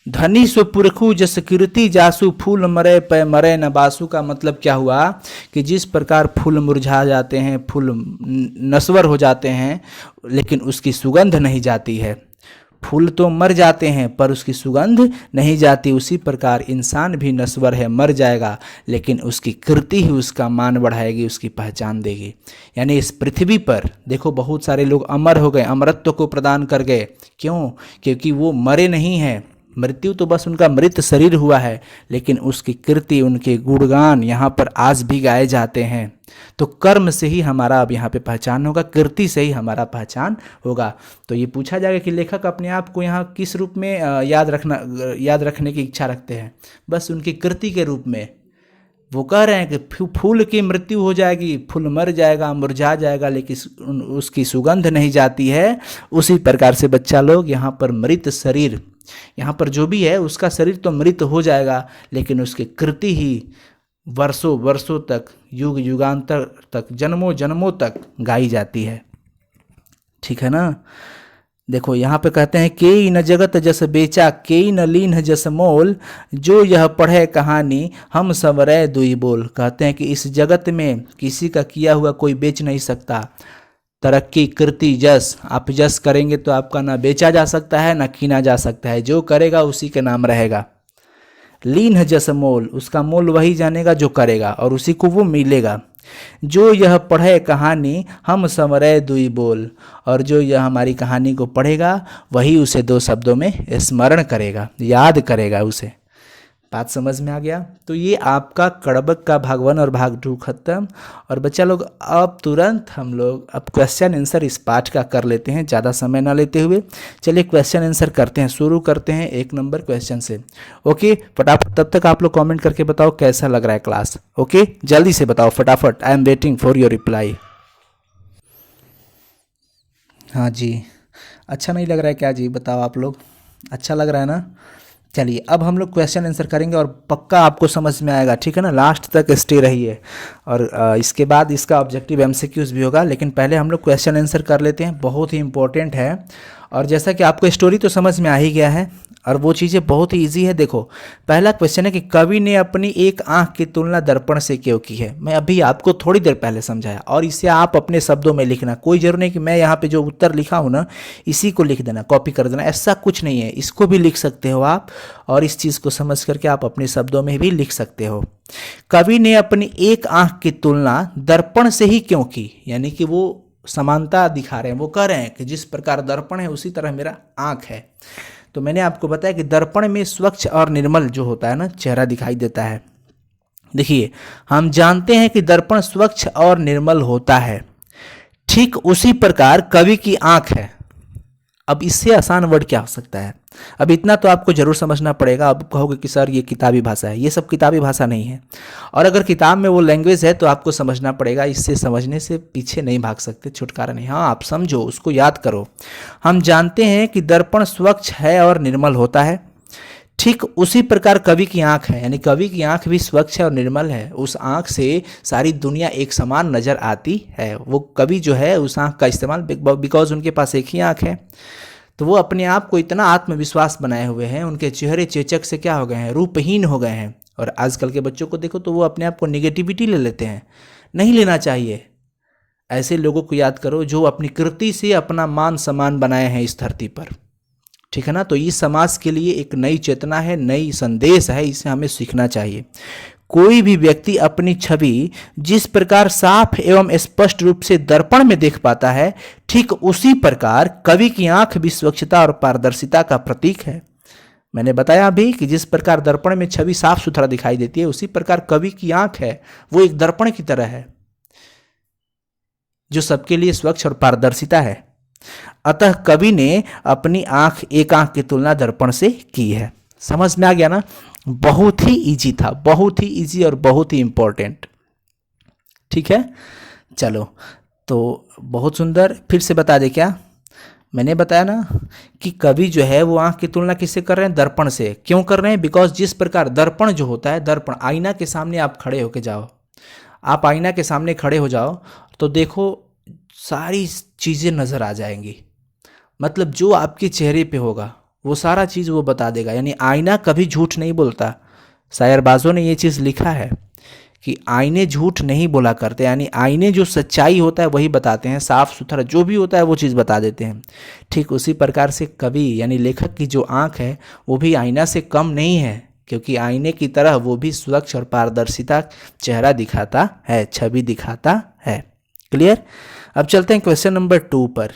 धनी सो पुरखु जस कीर्ति जासु, फूल मरे पे मरे न बासु का मतलब क्या हुआ कि जिस प्रकार फूल मुरझा जाते हैं, फूल नश्वर हो जाते हैं, लेकिन उसकी सुगंध नहीं जाती है। फूल तो मर जाते हैं पर उसकी सुगंध नहीं जाती, उसी प्रकार इंसान भी नश्वर है, मर जाएगा, लेकिन उसकी कृति ही उसका मान बढ़ाएगी, उसकी पहचान देगी। यानी इस पृथ्वी पर देखो बहुत सारे लोग अमर हो गए, अमरत्व को प्रदान कर गए। क्यों? क्योंकि वो मरे नहीं हैं, मृत्यु तो बस उनका मृत शरीर हुआ है, लेकिन उसकी कृति, उनके गुणगान यहाँ पर आज भी गाए जाते हैं। तो कर्म से ही हमारा अब यहाँ पे पहचान होगा, कृति से ही हमारा पहचान होगा। तो ये पूछा जाएगा कि लेखक अपने आप को यहाँ किस रूप में याद रखने की इच्छा रखते हैं? बस उनकी कृति के रूप में। वो कह रहे हैं कि फूल की मृत्यु हो जाएगी, फूल मर जाएगा, मुरझा जाएगा, लेकिन उसकी सुगंध नहीं जाती है। उसी प्रकार से बच्चा लोग यहाँ पर मृत शरीर, यहाँ पर जो भी है उसका शरीर तो मृत हो जाएगा, लेकिन उसकी कृति ही वर्षों वर्षों तक, युग युगांतर तक, जन्मों जन्मों तक गाई जाती है। ठीक है ना? देखो यहाँ पे कहते हैं केई न जगत जस बेचा, केई न लीन जस मोल, जो यह पढ़े कहानी हम संवरै दुई बोल। कहते हैं कि इस जगत में किसी का किया हुआ कोई बेच नहीं सकता। तरक्की, कृति, जस, आप जस करेंगे तो आपका ना बेचा जा सकता है ना कीना जा सकता है, जो करेगा उसी के नाम रहेगा। लीन जस मोल, उसका मोल वही जानेगा जो करेगा और उसी को वो मिलेगा। जो यह पढ़े कहानी हम संवरै दुई बोल, और जो यह हमारी कहानी को पढ़ेगा वही उसे दो शब्दों में स्मरण करेगा, याद करेगा उसे। बात समझ में आ गया? तो ये आपका कड़बक का भाग 1 और भाग 2 खत्म। और बच्चा लोग अब तुरंत हम लोग अब क्वेश्चन आंसर इस पाठ का कर लेते हैं, ज़्यादा समय ना लेते हुए। चलिए क्वेश्चन आंसर करते हैं, शुरू करते हैं 1 नंबर क्वेश्चन से। ओके, फटाफट तब तक आप लोग कमेंट करके बताओ कैसा लग रहा है क्लास। ओके, जल्दी से बताओ फटाफट, I am waiting for your reply. हाँ जी, अच्छा नहीं लग रहा है क्या जी? बताओ आप लोग, अच्छा लग रहा है ना? चलिए अब हम लोग क्वेश्चन आंसर करेंगे और पक्का आपको समझ में आएगा, ठीक है ना? लास्ट तक स्टे रहिए। और इसके बाद इसका ऑब्जेक्टिव एमसीक्यूज भी होगा, लेकिन पहले हम लोग क्वेश्चन आंसर कर लेते हैं, बहुत ही इंपॉर्टेंट है। और जैसा कि आपको स्टोरी तो समझ में आ ही गया है और वो चीज़ें बहुत ही ईजी है। देखो पहला क्वेश्चन है कि कवि ने अपनी एक आंख की तुलना दर्पण से क्यों की है। मैं अभी आपको थोड़ी देर पहले समझाया, और इसे आप अपने शब्दों में लिखना। कोई जरूर नहीं कि मैं यहाँ पे जो उत्तर लिखा हूँ ना इसी को लिख देना, कॉपी कर देना, ऐसा कुछ नहीं है। इसको भी लिख सकते हो आप, और इस चीज़ को समझ करके आप अपने शब्दों में भी लिख सकते हो। कवि ने अपनी एक आंख की तुलना दर्पण से ही क्यों की, यानी कि वो समानता दिखा रहे हैं। वो कह रहे हैं कि जिस प्रकार दर्पण है उसी तरह मेरा आंख है। तो मैंने आपको बताया कि दर्पण में स्वच्छ और निर्मल जो होता है ना चेहरा दिखाई देता है। देखिए हम जानते हैं कि दर्पण स्वच्छ और निर्मल होता है, ठीक उसी प्रकार कवि की आंख है। अब इससे आसान वर्ड क्या हो सकता है? अब इतना तो आपको जरूर समझना पड़ेगा। अब कहोगे कि सर ये किताबी भाषा है, ये सब किताबी भाषा नहीं है। और अगर किताब में वो लैंग्वेज है तो आपको समझना पड़ेगा। इससे समझने से पीछे नहीं भाग सकते, छुटकारा नहीं। हाँ, आप समझो, उसको याद करो। हम जानते हैं कि दर्पण स्वच्छ है और निर्मल होता है, ठीक उसी प्रकार कवि की आंख है, यानी कवि की आंख भी स्वच्छ है और निर्मल है। उस आंख से सारी दुनिया एक समान नजर आती है। वो कवि जो है उस आंख का इस्तेमाल बिकॉज उनके पास एक ही आंख है, तो वो अपने आप को इतना आत्मविश्वास बनाए हुए हैं, उनके चेहरे चेचक से क्या हो गए हैं, रूपहीन हो गए हैं। और आजकल के बच्चों को देखो तो वो अपने आप को निगेटिविटी ले लेते हैं, नहीं लेना चाहिए। ऐसे लोगों को याद करो जो अपनी कृति से अपना मान सम्मान बनाए हैं इस धरती पर, ठीक है ना। तो इस समाज के लिए एक नई चेतना है, नई संदेश है, इसे हमें सीखना चाहिए। कोई भी व्यक्ति अपनी छवि जिस प्रकार साफ एवं स्पष्ट रूप से दर्पण में देख पाता है, ठीक उसी प्रकार कवि की आंख भी स्वच्छता और पारदर्शिता का प्रतीक है। मैंने बताया अभी कि जिस प्रकार दर्पण में छवि साफ सुथरा दिखाई देती है, उसी प्रकार कवि की आंख है, वो एक दर्पण की तरह है जो सबके लिए स्वच्छ और पारदर्शिता है। अतः कवि ने अपनी आंख, एक आंख की तुलना दर्पण से की है। समझ में आ गया ना? बहुत ही इजी था, बहुत ही इजी और बहुत ही इंपॉर्टेंट। ठीक है, चलो, तो बहुत सुंदर। फिर से बता दे, क्या मैंने बताया ना कि कवि जो है वो आंख की तुलना किससे कर रहे हैं? दर्पण से। क्यों कर रहे हैं? बिकॉज जिस प्रकार दर्पण जो होता है, दर्पण, आईना के सामने आप खड़े होके जाओ, आप आईना के सामने खड़े हो जाओ तो देखो सारी चीज़ें नज़र आ जाएंगी। मतलब जो आपके चेहरे पे होगा वो सारा चीज़ वो बता देगा। यानी आईना कभी झूठ नहीं बोलता। शायरबाजों ने ये चीज़ लिखा है कि आईने झूठ नहीं बोला करते, यानी आईने जो सच्चाई होता है वही बताते हैं, साफ सुथरा जो भी होता है वो चीज़ बता देते हैं। ठीक उसी प्रकार से कवि यानी लेखक की जो आँख है वो भी आईना से कम नहीं है, क्योंकि आईने की तरह वो भी स्वच्छ और पारदर्शिता चेहरा दिखाता है, छवि दिखाता है। क्लियर? अब चलते हैं क्वेश्चन नंबर 2 पर।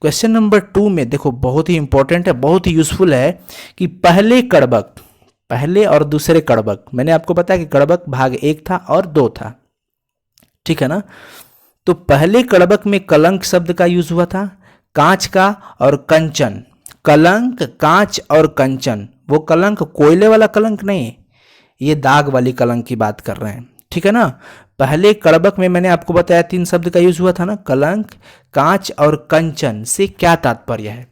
क्वेश्चन नंबर 2 में देखो बहुत ही इंपॉर्टेंट है, बहुत ही यूजफुल है कि पहले कड़बक, पहले और दूसरे कड़बक, मैंने आपको बताया कि कड़बक भाग 1 था और 2 था, ठीक है ना। तो पहले कड़बक में कलंक शब्द का यूज हुआ था, कांच का और कंचन। कलंक, कांच और कंचन। वो कलंक कोयले वाला कलंक नहीं, ये दाग वाली कलंक की बात कर रहे हैं, ठीक है ना। पहले कड़बक में मैंने आपको बताया 3 शब्द का यूज हुआ था ना, कलंक, कांच और कंचन। से क्या तात्पर्य है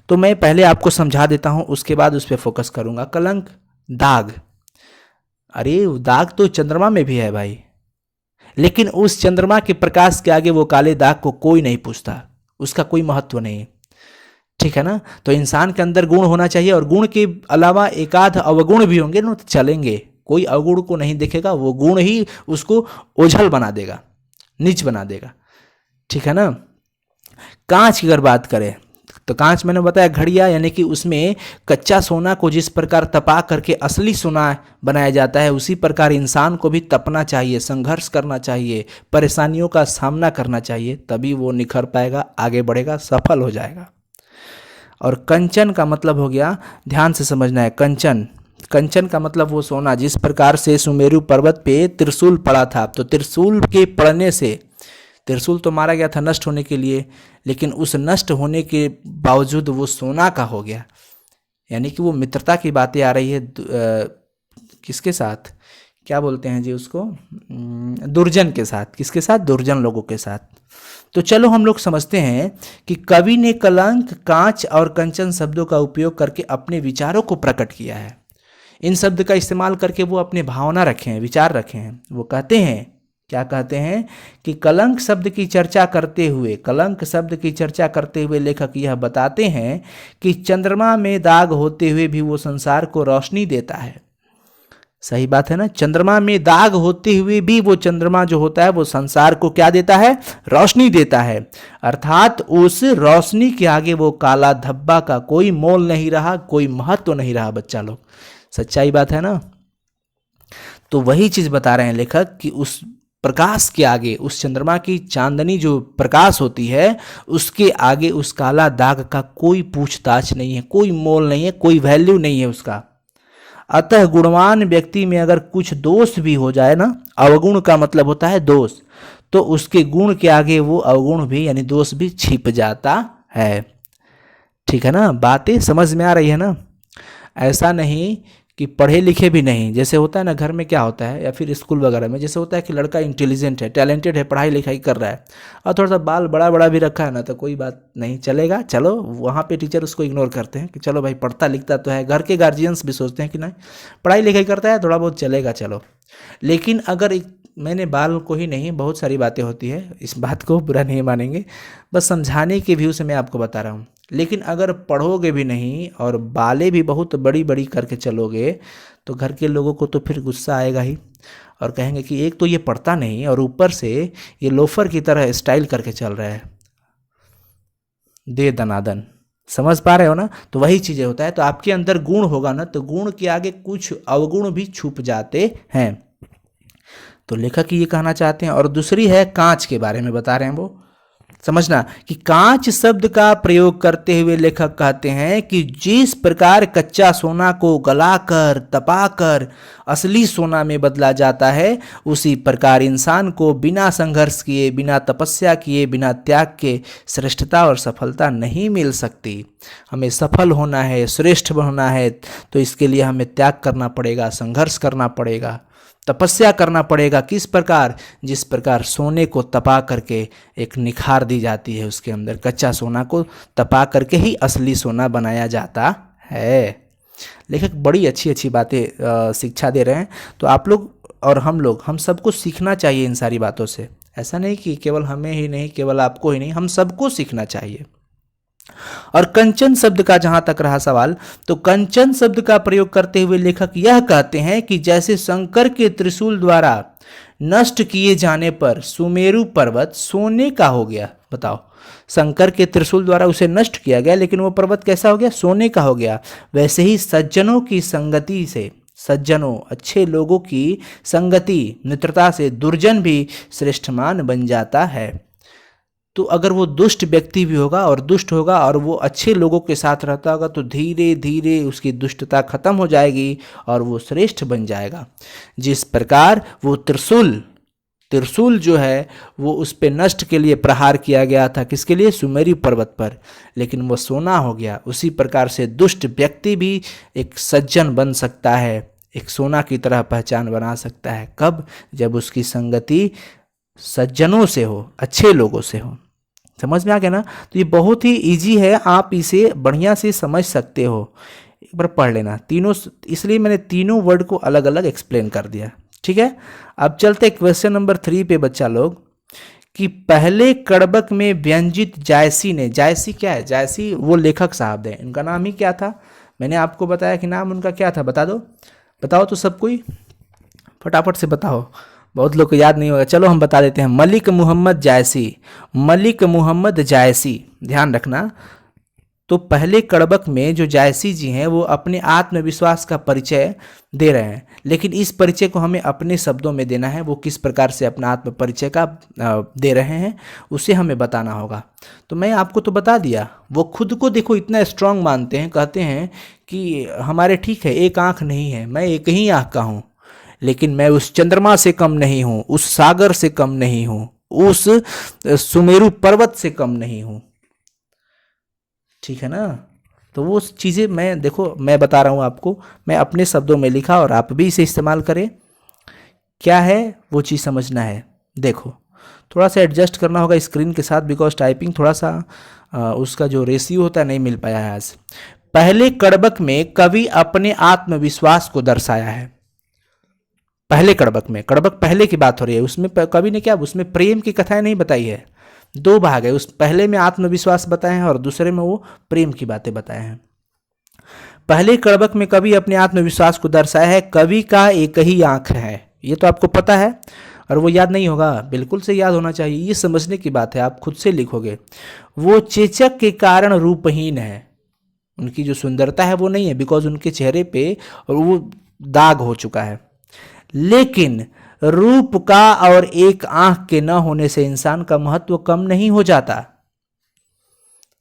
तो मैं पहले आपको समझा देता हूं, उसके बाद उस पर फोकस करूंगा। कलंक, दाग, अरे दाग तो चंद्रमा में भी है भाई, लेकिन उस चंद्रमा के प्रकाश के आगे वो काले दाग को कोई नहीं पूछता, उसका कोई महत्व नहीं, ठीक है ना। तो इंसान के अंदर गुण होना चाहिए, और गुण के अलावा एक आध अवगुण भी होंगे ना तो चलेंगे। कोई अवगुण को नहीं देखेगा, वो गुण ही उसको ओझल बना देगा, नीच बना देगा, ठीक है ना। कांच की अगर बात करें तो कांच मैंने बताया घड़िया, यानी कि उसमें कच्चा सोना को जिस प्रकार तपा करके असली सोना बनाया जाता है, उसी प्रकार इंसान को भी तपना चाहिए, संघर्ष करना चाहिए, परेशानियों का सामना करना चाहिए, तभी वो निखर पाएगा, आगे बढ़ेगा, सफल हो जाएगा। और कंचन का मतलब हो गया, ध्यान से समझना है, कंचन, कंचन का मतलब वो सोना जिस प्रकार से सुमेरु पर्वत पे त्रिशूल पड़ा था, तो त्रिशूल के पड़ने से, त्रिशूल तो मारा गया था नष्ट होने के लिए, लेकिन उस नष्ट होने के बावजूद वो सोना का हो गया। यानी कि वो मित्रता की बातें आ रही है किसके साथ, क्या बोलते हैं जी उसको, दुर्जन के साथ। किसके साथ? दुर्जन लोगों के साथ। तो चलो हम लोग समझते हैं कि कवि ने कलंक, कांच और कंचन शब्दों का उपयोग करके अपने विचारों को प्रकट किया है। इन शब्द का इस्तेमाल करके वो अपने भावना रखे हैं, विचार रखे हैं। वो कहते हैं, क्या कहते हैं कि कलंक शब्द की चर्चा करते हुए, कलंक शब्द की चर्चा करते हुए लेखक यह बताते हैं कि चंद्रमा में दाग होते हुए भी वो संसार को रोशनी देता है। सही बात है ना, चंद्रमा में दाग होते हुए भी वो चंद्रमा जो होता है वो संसार को क्या देता है? रोशनी देता है। अर्थात उस रोशनी के आगे वो काला धब्बा का कोई मोल नहीं रहा, कोई महत्व नहीं रहा बच्चा लोग। सच्चाई बात है ना। तो वही चीज बता रहे हैं लेखक कि उस प्रकाश के आगे, उस चंद्रमा की चांदनी जो प्रकाश होती है उसके आगे उस काला दाग का कोई पूछताछ नहीं है, कोई मोल नहीं है, कोई वैल्यू नहीं है उसका। अतः गुणवान व्यक्ति में अगर कुछ दोष भी हो जाए ना, अवगुण का मतलब होता है दोष, तो उसके गुण के आगे वो अवगुण भी यानी दोष भी छिप जाता है। ठीक है ना, बातें समझ में आ रही है ना। ऐसा नहीं कि पढ़े लिखे भी नहीं, जैसे होता है ना घर में क्या होता है या फिर स्कूल वगैरह में, जैसे होता है कि लड़का इंटेलिजेंट है, टैलेंटेड है, पढ़ाई लिखाई कर रहा है और थोड़ा सा बाल बड़ा बड़ा भी रखा है ना, तो कोई बात नहीं, चलेगा, चलो वहाँ पे टीचर उसको इग्नोर करते हैं कि चलो भाई पढ़ता लिखता तो है, घर के गार्जियंस भी सोचते हैं कि नहीं पढ़ाई लिखाई करता है, थोड़ा बहुत चलेगा, चलो। लेकिन अगर मैंने बाल को ही नहीं, बहुत सारी बातें होती है, इस बात को बुरा नहीं मानेंगे, बस समझाने के व्यू से मैं आपको बता रहा हूँ। लेकिन अगर पढ़ोगे भी नहीं और बालें भी बहुत बड़ी बड़ी करके चलोगे तो घर के लोगों को तो फिर गुस्सा आएगा ही, और कहेंगे कि एक तो ये पढ़ता नहीं और ऊपर से ये लोफर की तरह स्टाइल करके चल रहा है, दे दनादन। समझ पा रहे हो ना, तो वही चीज़ें होता है। तो आपके अंदर गुण होगा ना, तो गुण के आगे कुछ अवगुण भी छुप जाते हैं। तो लेखक ये कहना चाहते हैं। और दूसरी है कांच के बारे में बता रहे हैं वो, समझना कि कांच शब्द का प्रयोग करते हुए लेखक कहते हैं कि जिस प्रकार कच्चा सोना को गलाकर तपाकर असली सोना में बदला जाता है, उसी प्रकार इंसान को बिना संघर्ष किए, बिना तपस्या किए, बिना त्याग के श्रेष्ठता और सफलता नहीं मिल सकती। हमें सफल होना है, श्रेष्ठ होना है, तो इसके लिए हमें त्याग करना पड़ेगा, संघर्ष करना पड़ेगा, तपस्या करना पड़ेगा। किस प्रकार? जिस प्रकार सोने को तपा करके एक निखार दी जाती है, उसके अंदर कच्चा सोना को तपा करके ही असली सोना बनाया जाता है। लेखक बड़ी अच्छी अच्छी बातें शिक्षा दे रहे हैं। तो आप लोग और हम सबको सीखना चाहिए इन सारी बातों से। ऐसा नहीं कि केवल हमें ही नहीं, केवल आपको ही नहीं, हम सबको सीखना चाहिए। और कंचन शब्द का जहां तक रहा सवाल, तो कंचन शब्द का प्रयोग करते हुए लेखक यह कहते हैं कि जैसे शंकर के त्रिशूल द्वारा नष्ट किए जाने पर सुमेरु पर्वत सोने का हो गया। बताओ, शंकर के त्रिशूल द्वारा उसे नष्ट किया गया, लेकिन वो पर्वत कैसा हो गया? सोने का हो गया। वैसे ही सज्जनों की संगति से, सज्जनों अच्छे लोगों की संगति मित्रता से दुर्जन भी श्रेष्ठमान बन जाता है। तो अगर वो दुष्ट व्यक्ति भी होगा और दुष्ट होगा और वो अच्छे लोगों के साथ रहता होगा, तो धीरे धीरे उसकी दुष्टता खत्म हो जाएगी और वो श्रेष्ठ बन जाएगा। जिस प्रकार वो त्रिशूल जो है वो उस पे नष्ट के लिए प्रहार किया गया था, किसके लिए? सुमेरु पर्वत पर, लेकिन वो सोना हो गया। उसी प्रकार से दुष्ट व्यक्ति भी एक सज्जन बन सकता है, एक सोना की तरह पहचान बना सकता है। कब? जब उसकी संगति सज्जनों से हो, अच्छे लोगों से हो। समझ में आ गया ना? तो ये बहुत ही इजी है, आप इसे बढ़िया से समझ सकते हो। एक बार पढ़ लेना तीनों, इसलिए मैंने तीनों वर्ड को अलग अलग एक्सप्लेन कर दिया। ठीक है, अब चलते क्वेश्चन नंबर 3 पे बच्चा लोग, कि पहले कड़बक में व्यंजित जायसी ने, जायसी क्या है? जायसी वो लेखक साहब हैं, इनका नाम ही क्या था? मैंने आपको बताया कि नाम उनका क्या था, बता दो, बताओ तो सब कोई फटाफट से बताओ, बहुत लोग को याद नहीं होगा। चलो हम बता देते हैं, मलिक मोहम्मद जायसी, मलिक मोहम्मद जायसी, ध्यान रखना। तो पहले कड़बक में जो जायसी जी हैं वो अपने आत्मविश्वास का परिचय दे रहे हैं, लेकिन इस परिचय को हमें अपने शब्दों में देना है। वो किस प्रकार से अपना आत्म परिचय का दे रहे हैं उसे हमें बताना होगा। तो मैं आपको तो बता दिया, वो खुद को देखो इतना स्ट्रांग मानते हैं, कहते हैं कि हमारे ठीक है एक आँख नहीं है, मैं एक ही आँख का हूँ, लेकिन मैं उस चंद्रमा से कम नहीं हूँ, उस सागर से कम नहीं हूँ, उस सुमेरु पर्वत से कम नहीं हूँ। ठीक है ना? तो वो चीज़ें मैं, देखो मैं बता रहा हूँ आपको, मैं अपने शब्दों में लिखा और आप भी इसे इस्तेमाल करें। क्या है वो चीज़ समझना है। देखो थोड़ा सा एडजस्ट करना होगा स्क्रीन के साथ, बिकॉज टाइपिंग थोड़ा सा उसका जो रेशियो होता है नहीं मिल पाया है आज। पहले कड़बक में कवि अपने आत्मविश्वास को दर्शाया है। पहले कड़बक में, कड़बक पहले की बात हो रही है, उसमें कवि ने क्या, उसमें प्रेम की कथाएं नहीं बताई है। दो भाग है, उस पहले में आत्मविश्वास बताए हैं और दूसरे में वो प्रेम की बातें बताए हैं। पहले कड़बक में कवि अपने आत्मविश्वास को दर्शाया है। कवि का एक ही आंख है, ये तो आपको पता है, और वो याद नहीं होगा, बिल्कुल से याद होना चाहिए। ये समझने की बात है, आप खुद से लिखोगे। वो चेचक के कारण रूपहीन है, उनकी जो सुंदरता है वो नहीं है, बिकॉज उनके चेहरे पे और वो दाग हो चुका है। लेकिन रूप का और एक आंख के न होने से इंसान का महत्व कम नहीं हो जाता।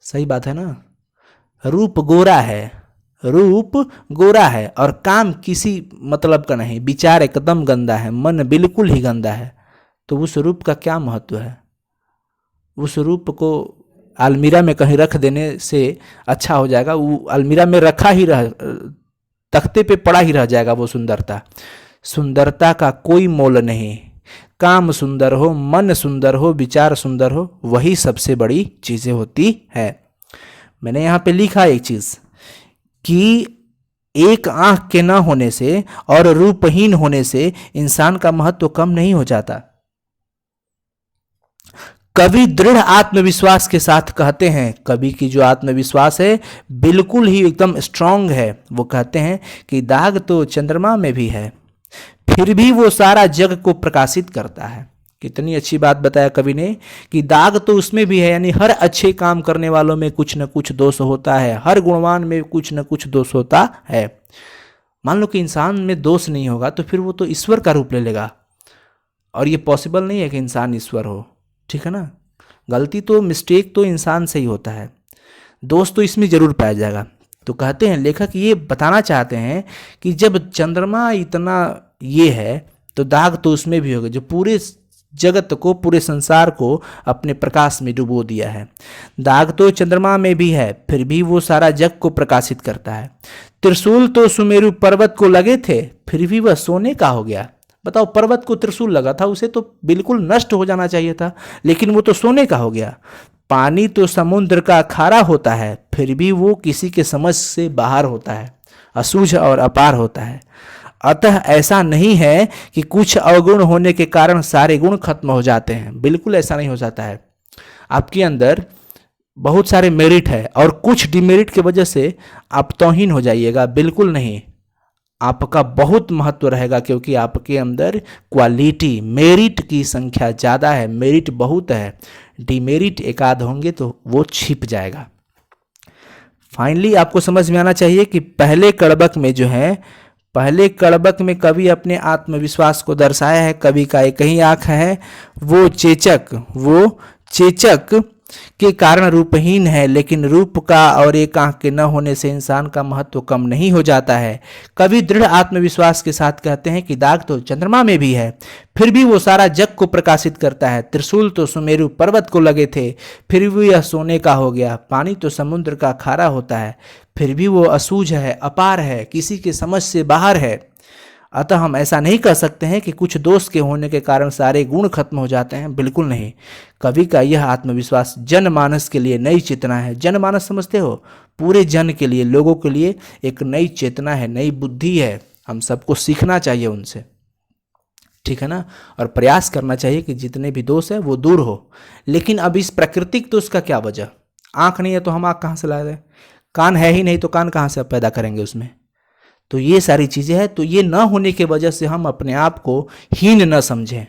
सही बात है ना? रूप गोरा है, रूप गोरा है और काम किसी मतलब का नहीं, विचार एकदम गंदा है, मन बिल्कुल ही गंदा है, तो उस रूप का क्या महत्व है? उस रूप को अलमीरा में कहीं रख देने से अच्छा हो जाएगा, वो अलमीरा में रखा ही रह, तख्ते पे पड़ा ही रह जाएगा वो सुंदरता। सुंदरता का कोई मोल नहीं। काम सुंदर हो, मन सुंदर हो, विचार सुंदर हो, वही सबसे बड़ी चीज़ें होती है। मैंने यहाँ पे लिखा एक चीज़ कि एक आंख के न होने से और रूपहीन होने से इंसान का महत्व कम नहीं हो जाता। कवि दृढ़ आत्मविश्वास के साथ कहते हैं, कवि की जो आत्मविश्वास है बिल्कुल ही एकदम स्ट्रांग है। वो कहते हैं कि दाग तो चंद्रमा में भी है, फिर भी वो सारा जग को प्रकाशित करता है। कितनी अच्छी बात बताया कवि ने कि दाग तो उसमें भी है, यानी हर अच्छे काम करने वालों में कुछ न कुछ दोष होता है, हर गुणवान में कुछ न कुछ दोष होता है। मान लो कि इंसान में दोष नहीं होगा तो फिर वो तो ईश्वर का रूप ले लेगा, और ये पॉसिबल नहीं है कि इंसान ईश्वर हो, ठीक है ना। गलती तो, मिस्टेक तो इंसान से ही होता है, दोष तो इसमें जरूर पाया जाएगा। तो कहते हैं लेखक ये बताना चाहते हैं कि जब चंद्रमा इतना ये है तो दाग तो उसमें भी होगा, जो पूरे जगत को, पूरे संसार को अपने प्रकाश में डुबो दिया है। दाग तो चंद्रमा में भी है, फिर भी वो सारा जग को प्रकाशित करता है। त्रिशूल तो सुमेरु पर्वत को लगे थे, फिर भी वह सोने का हो गया। बताओ, पर्वत को त्रिशूल लगा था, उसे तो बिल्कुल नष्ट हो जाना चाहिए था, लेकिन वो तो सोने का हो गया। पानी तो समुद्र का खारा होता है, फिर भी वो किसी के समझ से बाहर होता है, असूझ और अपार होता है। अतः ऐसा नहीं है कि कुछ अवगुण होने के कारण सारे गुण खत्म हो जाते हैं, बिल्कुल ऐसा नहीं हो जाता है। आपके अंदर बहुत सारे मेरिट है और कुछ डिमेरिट की वजह से आप तौहीन हो जाइएगा, बिल्कुल नहीं। आपका बहुत महत्व रहेगा, क्योंकि आपके अंदर क्वालिटी, मेरिट की संख्या ज़्यादा है, मेरिट बहुत है। डिमेरिट एक आध होंगे तो वो छिप जाएगा। फाइनली आपको समझ में आना चाहिए कि पहले कड़बक में जो है, पहले कड़बक में कवि अपने आत्मविश्वास को दर्शाया है। कवि का एक ही आंख है, वो चेचक के कारण रूपहीन है, लेकिन रूप का और एक आंख के न होने से इंसान का महत्व कम नहीं हो जाता है। कवि दृढ़ आत्मविश्वास के साथ कहते हैं कि दाग तो चंद्रमा में भी है, फिर भी वो सारा जग को प्रकाशित करता है। त्रिशूल तो सुमेरु पर्वत को लगे थे, फिर भी यह सोने का हो गया। पानी तो समुद्र का खारा होता है, फिर भी वो असूझ है, अपार है, किसी के समझ से बाहर है। अतः हम ऐसा नहीं कह सकते हैं कि कुछ दोष के होने के कारण सारे गुण खत्म हो जाते हैं, बिल्कुल नहीं। कवि का यह आत्मविश्वास जनमानस के लिए नई चेतना है। जनमानस समझते हो? पूरे जन के लिए, लोगों के लिए एक नई चेतना है, नई बुद्धि है। हम सबको सीखना चाहिए उनसे, ठीक है ना, और प्रयास करना चाहिए कि जितने भी दोष है वो दूर हो। लेकिन अब इस प्राकृतिक दोष का क्या वजह? आँख नहीं है तो हम आँख कहाँ से लाए थे? कान है ही नहीं तो कान कहाँ से पैदा करेंगे उसमें? तो ये सारी चीज़ें हैं। तो ये न होने की वजह से हम अपने आप को हीन न समझें।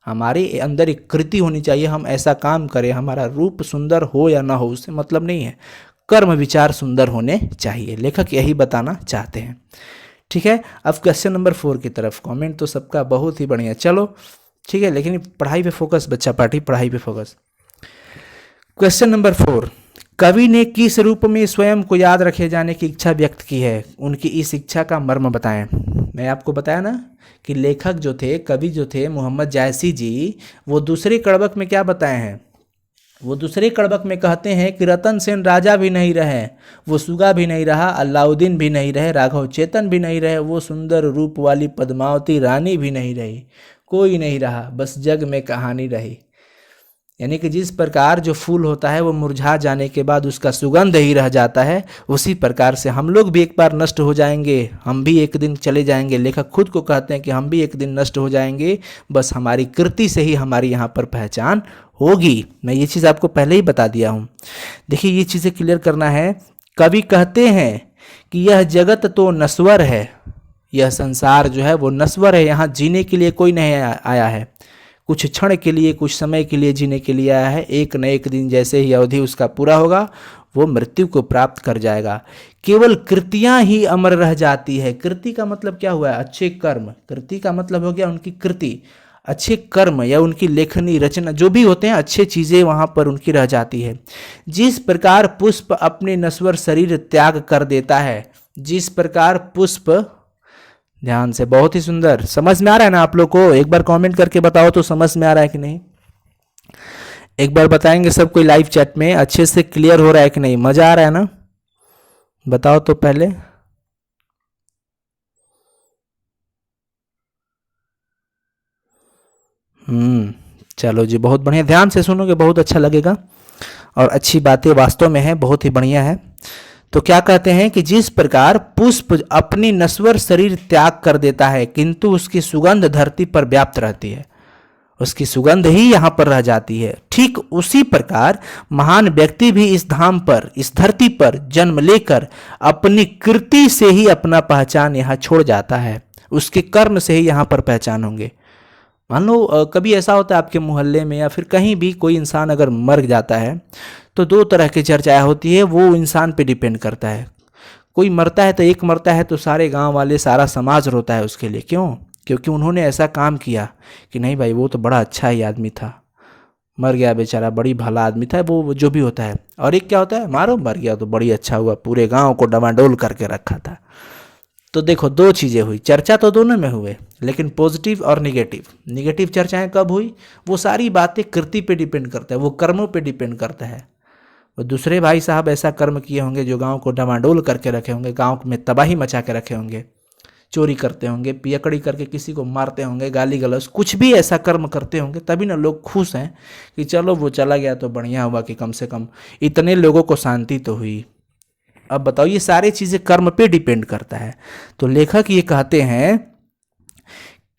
हमारे अंदर एक कृति होनी चाहिए, हम ऐसा काम करें, हमारा रूप सुंदर हो या ना हो उससे मतलब नहीं है, कर्म विचार सुंदर होने चाहिए। लेखक यही बताना चाहते हैं, ठीक है। अब क्वेश्चन नंबर 4 की तरफ। कमेंट तो सबका बहुत ही बढ़िया, चलो ठीक है, लेकिन पढ़ाई पे फोकस बच्चा, पार्टी पढ़ाई पे फोकस। क्वेश्चन नंबर 4, कवि ने किस रूप में स्वयं को याद रखे जाने की इच्छा व्यक्त की है? उनकी इस इच्छा का मर्म बताएं। मैं आपको बताया ना कि लेखक जो थे, कवि जो थे मोहम्मद जायसी जी, वो दूसरे कड़बक में क्या बताए हैं? वो दूसरे कड़बक में कहते हैं कि रतन सेन राजा भी नहीं रहे, वो सुगा भी नहीं रहा, अलाउद्दीन भी नहीं रहे, राघव चेतन भी नहीं रहे, वो सुंदर रूप वाली पद्मावती रानी भी नहीं रही, कोई नहीं रहा, बस जग में कहानी रही। यानी कि जिस प्रकार जो फूल होता है वो मुरझा जाने के बाद उसका सुगंध ही रह जाता है, उसी प्रकार से हम लोग भी एक बार नष्ट हो जाएंगे, हम भी एक दिन चले जाएंगे। लेखक खुद को कहते हैं कि हम भी एक दिन नष्ट हो जाएंगे, बस हमारी कृति से ही हमारी यहाँ पर पहचान होगी। मैं ये चीज़ आपको पहले ही बता दिया हूँ। देखिए, ये चीज़ें क्लियर करना है। कवि कहते हैं कि यह जगत तो नश्वर है, यह संसार जो है वो नश्वर है, यहाँ जीने के लिए कोई नहीं आया है, कुछ क्षण के लिए, कुछ समय के लिए जीने के लिए आया है। एक न एक दिन जैसे ही अवधि उसका पूरा होगा वो मृत्यु को प्राप्त कर जाएगा। केवल कृतियां ही अमर रह जाती है। कृति का मतलब क्या हुआ? अच्छे कर्म। कृति का मतलब हो गया उनकी कृति, अच्छे कर्म या उनकी लेखनी रचना जो भी होते हैं, अच्छी चीज़ें वहाँ पर उनकी रह जाती है। जिस प्रकार पुष्प अपने नश्वर शरीर त्याग कर देता है, जिस प्रकार पुष्प, ध्यान से, बहुत ही सुंदर, समझ में आ रहा है ना आप लोग को? एक बार कमेंट करके बताओ तो समझ में आ रहा है कि नहीं। एक बार बताएंगे सब कोई लाइव चैट में, अच्छे से क्लियर हो रहा है कि नहीं, मजा आ रहा है ना, बताओ तो पहले। चलो जी, बहुत बढ़िया, ध्यान से सुनोगे बहुत अच्छा लगेगा और अच्छी बातें वास्तव में है, बहुत ही बढ़िया है। तो क्या कहते हैं कि जिस प्रकार पुष्प अपनी नश्वर शरीर त्याग कर देता है किंतु उसकी सुगंध धरती पर व्याप्त रहती है, उसकी सुगंध ही यहाँ पर रह जाती है, ठीक उसी प्रकार महान व्यक्ति भी इस धाम पर, इस धरती पर जन्म लेकर अपनी कृति से ही अपना पहचान यहाँ छोड़ जाता है, उसके कर्म से ही यहाँ पर पहचान होंगे। मान लो कभी ऐसा होता है आपके मोहल्ले में या फिर कहीं भी कोई इंसान अगर मर जाता है तो दो तरह की चर्चाएं होती है, वो इंसान पे डिपेंड करता है। कोई मरता है तो एक मरता है तो सारे गांव वाले, सारा समाज रोता है उसके लिए, क्यों? क्योंकि उन्होंने ऐसा काम किया कि नहीं भाई वो तो बड़ा अच्छा ही आदमी था, मर गया बेचारा, बड़ी भला आदमी था वो, जो भी होता है। और एक क्या होता है, मारो मर गया तो बड़ी अच्छा हुआ, पूरे गांव को डमाडोल करके रखा था। तो देखो दो चीज़ें हुई, चर्चा तो दोनों में हुए, लेकिन पॉजिटिव और निगेटिव। निगेटिव चर्चाएं कब हुई? वो सारी बातें कृति पे डिपेंड करता है, वो कर्मों पे डिपेंड करता है। वो दूसरे भाई साहब ऐसा कर्म किए होंगे जो गांव को डमाडोल करके रखे होंगे, गांव में तबाही मचा के रखे होंगे, चोरी करते होंगे, पियकड़ी करके किसी को मारते होंगे, गाली गलौज, कुछ भी ऐसा कर्म करते होंगे, तभी ना लोग खुश हैं कि चलो वो चला गया तो बढ़िया हुआ कि कम से कम इतने लोगों को शांति तो हुई। अब बताओ, ये सारी चीज़ें कर्म पे डिपेंड करता है। तो लेखक ये कहते हैं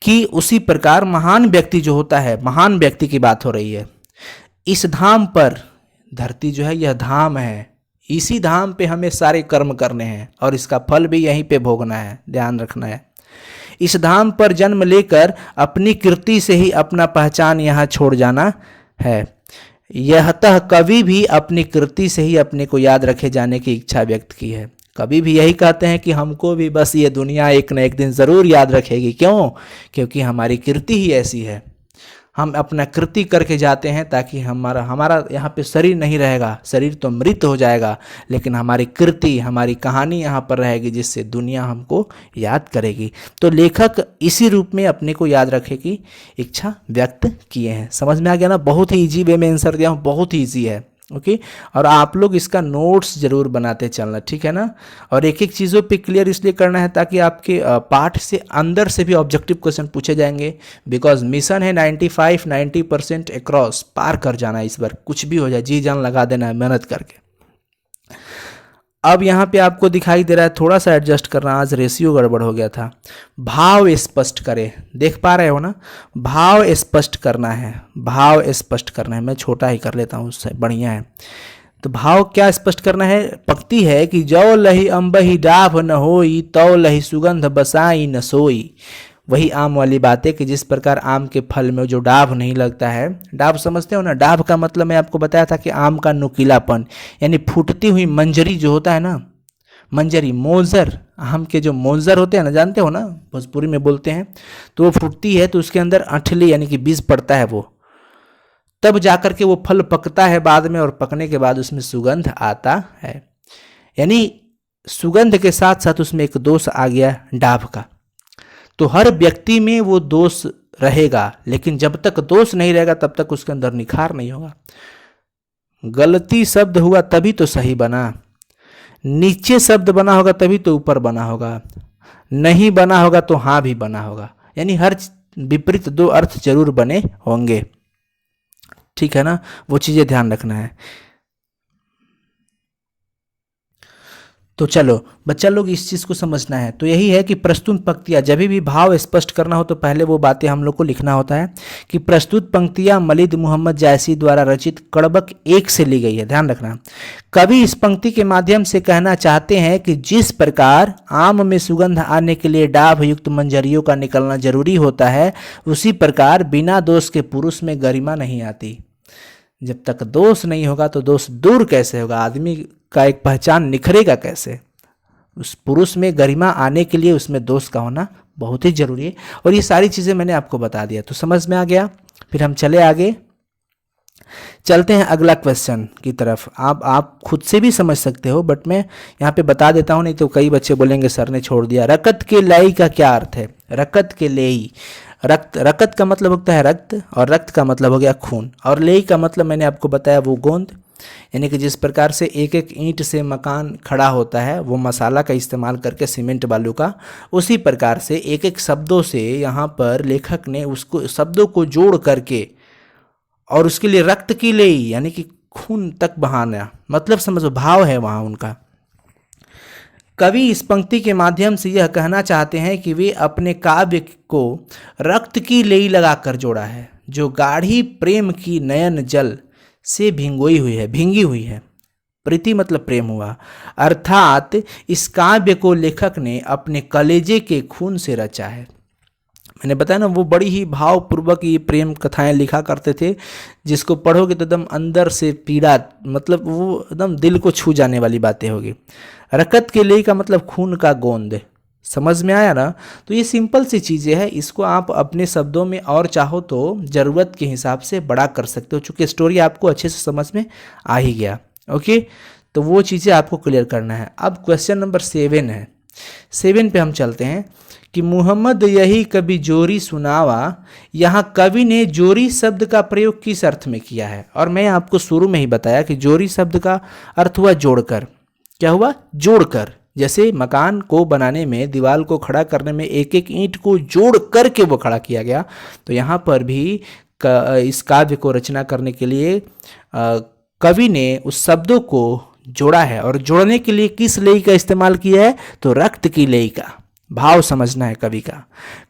कि उसी प्रकार महान व्यक्ति जो होता है, महान व्यक्ति की बात हो रही है, इस धाम पर, धरती जो है यह धाम है, इसी धाम पे हमें सारे कर्म करने हैं और इसका फल भी यहीं पे भोगना है, ध्यान रखना है। इस धाम पर जन्म लेकर अपनी कृति से ही अपना पहचान यहाँ छोड़ जाना है। यहतः कवि भी अपनी कृति से ही अपने को याद रखे जाने की इच्छा व्यक्त की है। कवि भी यही कहते हैं कि हमको भी बस ये दुनिया एक न एक दिन ज़रूर याद रखेगी। क्यों? क्योंकि हमारी कृति ही ऐसी है, हम अपना कृति करके जाते हैं ताकि हमारा यहाँ पे शरीर नहीं रहेगा, शरीर तो मृत हो जाएगा, लेकिन हमारी कृति, हमारी कहानी यहाँ पर रहेगी जिससे दुनिया हमको याद करेगी। तो लेखक इसी रूप में अपने को याद रखे की इच्छा व्यक्त किए हैं। समझ में आ गया ना? बहुत ही ईजी वे में आंसर दिया हूँ, बहुत ही ईजी है। ओके और आप लोग इसका नोट्स जरूर बनाते चलना, ठीक है ना? और एक एक चीज़ों पे क्लियर इसलिए करना है ताकि आपके पाठ से अंदर से भी ऑब्जेक्टिव क्वेश्चन पूछे जाएंगे। बिकॉज मिशन है 90% अक्रॉस, पार कर जाना है इस बार, कुछ भी हो जाए जी जान लगा देना है मेहनत करके। अब यहाँ पे आपको दिखाई दे रहा है, थोड़ा सा एडजस्ट करना, आज रेशियो गड़बड़ हो गया था। भाव स्पष्ट करें, देख पा रहे हो ना? भाव स्पष्ट करना है, भाव स्पष्ट करना है। मैं छोटा ही कर लेता हूँ, उससे बढ़िया है। तो भाव क्या स्पष्ट करना है? पंक्ति है कि जौ लही अम्बही डाभ न होई, तौ लही सुगंध बसाई न सोई। वही आम वाली बात है कि जिस प्रकार आम के फल में जो डाभ नहीं लगता है, डाभ समझते हो ना? डाभ का मतलब मैं आपको बताया था कि आम का नुकीलापन, यानी फूटती हुई मंजरी जो होता है ना, मंजरी, मोजर, आम के जो मोजर होते हैं ना, जानते हो ना, भोजपुरी में बोलते हैं, तो वो फूटती है तो उसके अंदर अठली यानी कि बीज पड़ता है, वो तब जाकर के वो फल पकता है बाद में, और पकने के बाद उसमें सुगंध आता है। यानी सुगंध के साथ साथ उसमें एक दोष आ गया डाभ का। तो हर व्यक्ति में वो दोष रहेगा, लेकिन जब तक दोष नहीं रहेगा तब तक उसके अंदर निखार नहीं होगा। गलती शब्द हुआ तभी तो सही बना, नीचे शब्द बना होगा तभी तो ऊपर बना होगा, नहीं बना होगा तो हाँ भी बना होगा। यानी हर विपरीत दो अर्थ जरूर बने होंगे, ठीक है ना? वो चीज़ें ध्यान रखना है। तो चलो बच्चा लोग इस चीज़ को समझना है। तो यही है कि प्रस्तुत पंक्तियाँ, जब भी भाव स्पष्ट करना हो तो पहले वो बातें हम लोग को लिखना होता है कि प्रस्तुत पंक्तियाँ मलिद मोहम्मद जायसी द्वारा रचित कड़बक 1 से ली गई है। ध्यान रखना, कवि इस पंक्ति के माध्यम से कहना चाहते हैं कि जिस प्रकार आम में सुगंध आने के लिए डाभ युक्त मंजरियों का निकलना जरूरी होता है, उसी प्रकार बिना दोष के पुरुष में गरिमा नहीं आती। जब तक दोष नहीं होगा तो दोष दूर कैसे होगा? आदमी का एक पहचान निखरेगा कैसे? उस पुरुष में गरिमा आने के लिए उसमें दोष का होना बहुत ही जरूरी है। और ये सारी चीज़ें मैंने आपको बता दिया, तो समझ में आ गया। फिर हम चले आगे, चलते हैं अगला क्वेश्चन की तरफ। आप खुद से भी समझ सकते हो, बट मैं यहाँ पे बता देता हूँ, नहीं तो कई बच्चे बोलेंगे सर ने छोड़ दिया। रकत के लई का क्या अर्थ है? रकत के लेई, रक्त, रकत का मतलब होता है रक्त, और रक्त का मतलब हो गया खून, और लेई का मतलब मैंने आपको बताया वो गोंद। यानी कि जिस प्रकार से एक एक ईंट से मकान खड़ा होता है वो मसाला का इस्तेमाल करके, सीमेंट बालू का, उसी प्रकार से एक एक शब्दों से यहाँ पर लेखक ने उसको शब्दों को जोड़ करके, और उसके लिए रक्त की लेई यानी कि खून तक बहाना, मतलब समझो भाव है वहाँ उनका। कवि इस पंक्ति के माध्यम से यह कहना चाहते हैं कि वे अपने काव्य को रक्त की लेई लगाकर जोड़ा है, जो गाढ़ी प्रेम की नयन जल से भींगी हुई है। प्रीति मतलब प्रेम हुआ, अर्थात इस काव्य को लेखक ने अपने कलेजे के खून से रचा है। मैंने बताया ना, वो बड़ी ही भावपूर्वक ये प्रेम कथाएं लिखा करते थे, जिसको पढ़ोगे तो एकदम अंदर से पीड़ा, मतलब वो एकदम दिल को छू जाने वाली बातें होगी। रकत के लिए का मतलब खून का गोंद, समझ में आया ना। तो ये सिंपल सी चीज़ें हैं, इसको आप अपने शब्दों में और चाहो तो ज़रूरत के हिसाब से बड़ा कर सकते हो, चूँकि स्टोरी आपको अच्छे से समझ में आ ही गया। ओके, तो वो चीज़ें आपको क्लियर करना है। अब क्वेश्चन नंबर 7 है, 7 पे हम चलते हैं कि मुहम्मद यही कभी जोरी सुनावा, यहाँ कवि ने जोरी शब्द का प्रयोग किस अर्थ में किया है। और मैं आपको शुरू में ही बताया कि जोरी शब्द का अर्थ हुआ जोड़कर। क्या हुआ? जोड़कर। जैसे मकान को बनाने में, दीवार को खड़ा करने में एक एक ईंट को जोड़ करके वो खड़ा किया गया, तो यहाँ पर भी इस काव्य को रचना करने के लिए कवि ने उस शब्दों को जोड़ा है। और जोड़ने के लिए किस लेई का इस्तेमाल किया है? तो रक्त की लेई का। भाव समझना है कवि का।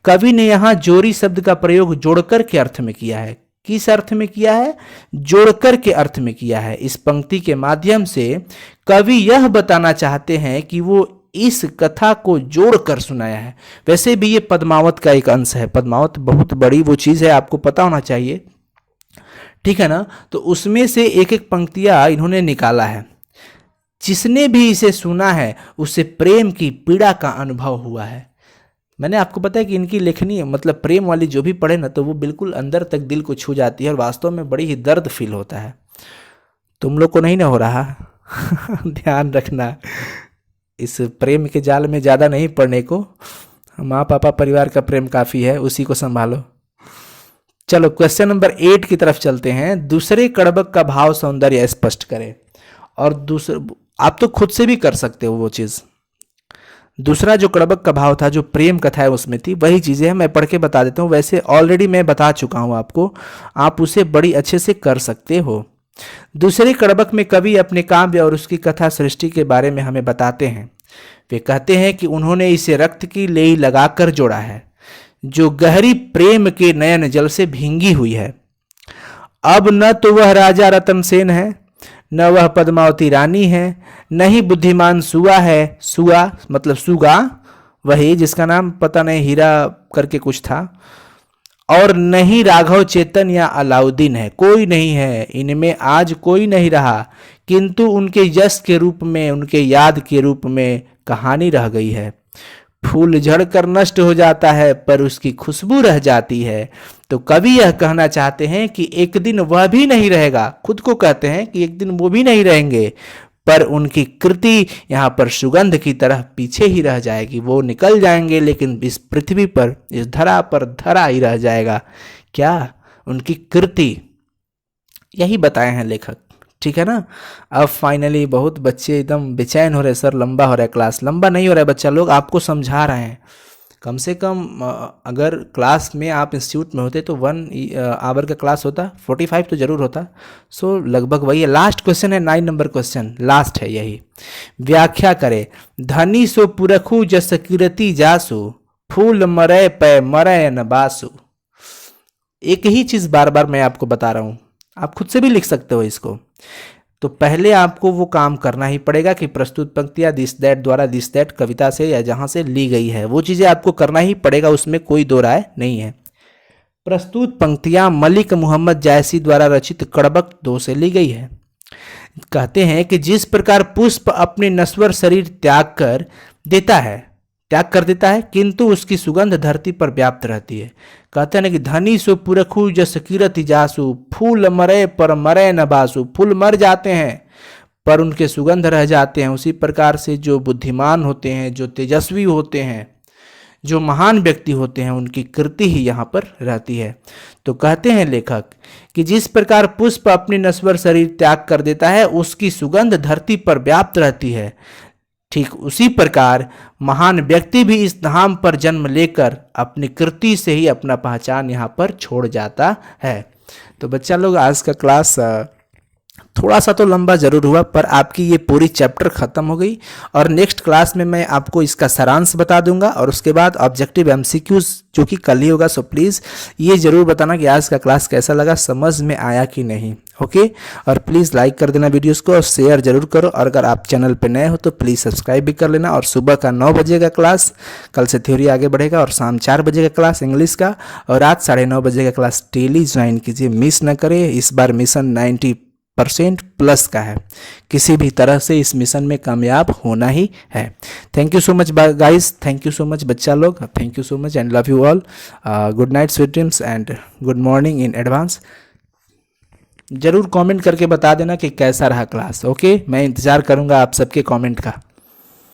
कवि ने यहाँ जोरी शब्द का प्रयोग जोड़कर के अर्थ में किया है। किस अर्थ में किया है? जोड़कर के अर्थ में किया है। इस पंक्ति के माध्यम से कवि यह बताना चाहते हैं कि वो इस कथा को जोड़कर सुनाया है। वैसे भी ये पद्मावत का एक अंश है। पद्मावत बहुत बड़ी वो चीज़ है, आपको पता होना चाहिए, ठीक है ना। तो उसमें से एक एक पंक्तियां इन्होंने निकाला है। जिसने भी इसे सुना है उसे प्रेम की पीड़ा का अनुभव हुआ है। मैंने आपको पता है कि इनकी लेखनी मतलब प्रेम वाली जो भी पढ़े ना, तो वो बिल्कुल अंदर तक दिल को छू जाती है और वास्तव में बड़ी ही दर्द फील होता है। तुम लोग को नहीं ना हो रहा? ध्यान रखना, इस प्रेम के जाल में ज़्यादा नहीं पड़ने को। माँ पापा परिवार का प्रेम काफ़ी है, उसी को संभालो। चलो क्वेश्चन नंबर 8 की तरफ चलते हैं। दूसरे कड़बक का भाव सौंदर्य स्पष्ट करें। और दूसरे आप तो खुद से भी कर सकते हो वो चीज़। दूसरा जो कड़बक का भाव था, जो प्रेम कथा है उसमें थी, वही चीज़ें हैं, मैं पढ़ के बता देता हूँ। वैसे ऑलरेडी मैं बता चुका हूँ आपको, आप उसे बड़ी अच्छे से कर सकते हो। दूसरे कड़बक में कवि अपने काव्य और उसकी कथा सृष्टि के बारे में हमें बताते हैं। वे कहते हैं कि उन्होंने इसे रक्त की लेई लगाकर जोड़ा है, जो गहरी प्रेम के नयन जल से भींगी हुई है। अब न तो वह राजा रतन सेन है, न वह पद्मावती रानी है, न ही बुद्धिमान सुआ है। सुआ मतलब सुगा, वही जिसका नाम पता नहीं हीरा करके कुछ था। और न ही राघव चेतन या अलाउद्दीन है। कोई नहीं है, इनमें आज कोई नहीं रहा, किंतु उनके यश के रूप में, उनके याद के रूप में कहानी रह गई है। फूल झड़कर नष्ट हो जाता है पर उसकी खुशबू रह जाती है। तो कवि यह कहना चाहते हैं कि एक दिन वह भी नहीं रहेगा, खुद को कहते हैं कि एक दिन वो भी नहीं रहेंगे, पर उनकी कृति यहाँ पर सुगंध की तरह पीछे ही रह जाएगी। वो निकल जाएंगे लेकिन इस पृथ्वी पर, इस धरा पर धरा ही रह जाएगा। क्या? उनकी कृति, यही बताए हैं लेखक, ठीक है ना। अब फाइनली बहुत बच्चे एकदम बेचैन हो रहे, सर लंबा हो रहा है क्लास। लंबा नहीं हो रहा है बच्चा लोग, आपको समझा रहे हैं। कम से कम अगर क्लास में आप इंस्टीट्यूट में होते तो 1 आवर का क्लास होता, 45 तो जरूर होता। सो लगभग वही है। लास्ट क्वेश्चन है, 9 नंबर क्वेश्चन, लास्ट है यही। व्याख्या करे। धनी सो पुरखू जस कीरति जासु, फूल मरे पे मरे न बासु। एक ही चीज बार बार मैं आपको बता रहा हूं, आप खुद से भी लिख सकते हो इसको। तो पहले आपको वो काम करना ही पड़ेगा कि प्रस्तुत पंक्तियां दिस दैट द्वारा, दिस दैट कविता से या जहां से ली गई है वो चीजें आपको करना ही पड़ेगा, उसमें कोई दो राय नहीं है। प्रस्तुत पंक्तियां मलिक मोहम्मद जायसी द्वारा रचित कड़बक 2 से ली गई है। कहते हैं कि जिस प्रकार पुष्प अपने नश्वर शरीर त्याग कर देता है, किंतु उसकी सुगंध धरती पर व्याप्त रहती है। कहते हैं कि धनी सो पुरखू जस कीरति जासु, फूल मरे पर मरे न बासु। फूल मर जाते हैं पर उनके सुगंध रह जाते हैं। उसी प्रकार से जो बुद्धिमान होते हैं, जो तेजस्वी होते हैं, जो महान व्यक्ति होते हैं उनकी कृति ही यहाँ पर रहती है। तो कहते हैं लेखक कि जिस प्रकार पुष्प अपनी नश्वर शरीर त्याग कर देता है, उसकी सुगंध धरती पर व्याप्त रहती है, ठीक उसी प्रकार महान व्यक्ति भी इस धाम पर जन्म लेकर अपनी कृति से ही अपना पहचान यहाँ पर छोड़ जाता है। तो बच्चा लोग, आज का क्लास थोड़ा सा तो लंबा जरूर हुआ, पर आपकी ये पूरी चैप्टर खत्म हो गई। और नेक्स्ट क्लास में मैं आपको इसका सारांश बता दूंगा, और उसके बाद ऑब्जेक्टिव एमसीक्यूज जो कि कल ही होगा। सो प्लीज़ ये जरूर बताना कि आज का क्लास कैसा लगा, समझ में आया कि नहीं। ओके, और प्लीज़ लाइक कर देना वीडियोस को और शेयर जरूर करो। और अगर आप चैनल पे नए हो तो प्लीज़ सब्सक्राइब भी कर लेना। और सुबह का 9 बजे का क्लास, कल से थ्योरी आगे बढ़ेगा, और शाम 4 बजे का क्लास इंग्लिश का, और रात 9:30 बजे का क्लास डेली ज्वाइन कीजिए, मिस न करें। इस बार मिशन 90% प्लस का है, किसी भी तरह से इस मिशन में कामयाब होना ही है। Thank you so much guys, thank you so much बच्चा लोग, thank you so much and love you all. Good night sweet dreams and good morning in advance. जरूर कमेंट करके बता देना कि कैसा रहा क्लास। ओके, मैं इंतज़ार करूंगा आप सबके कमेंट का।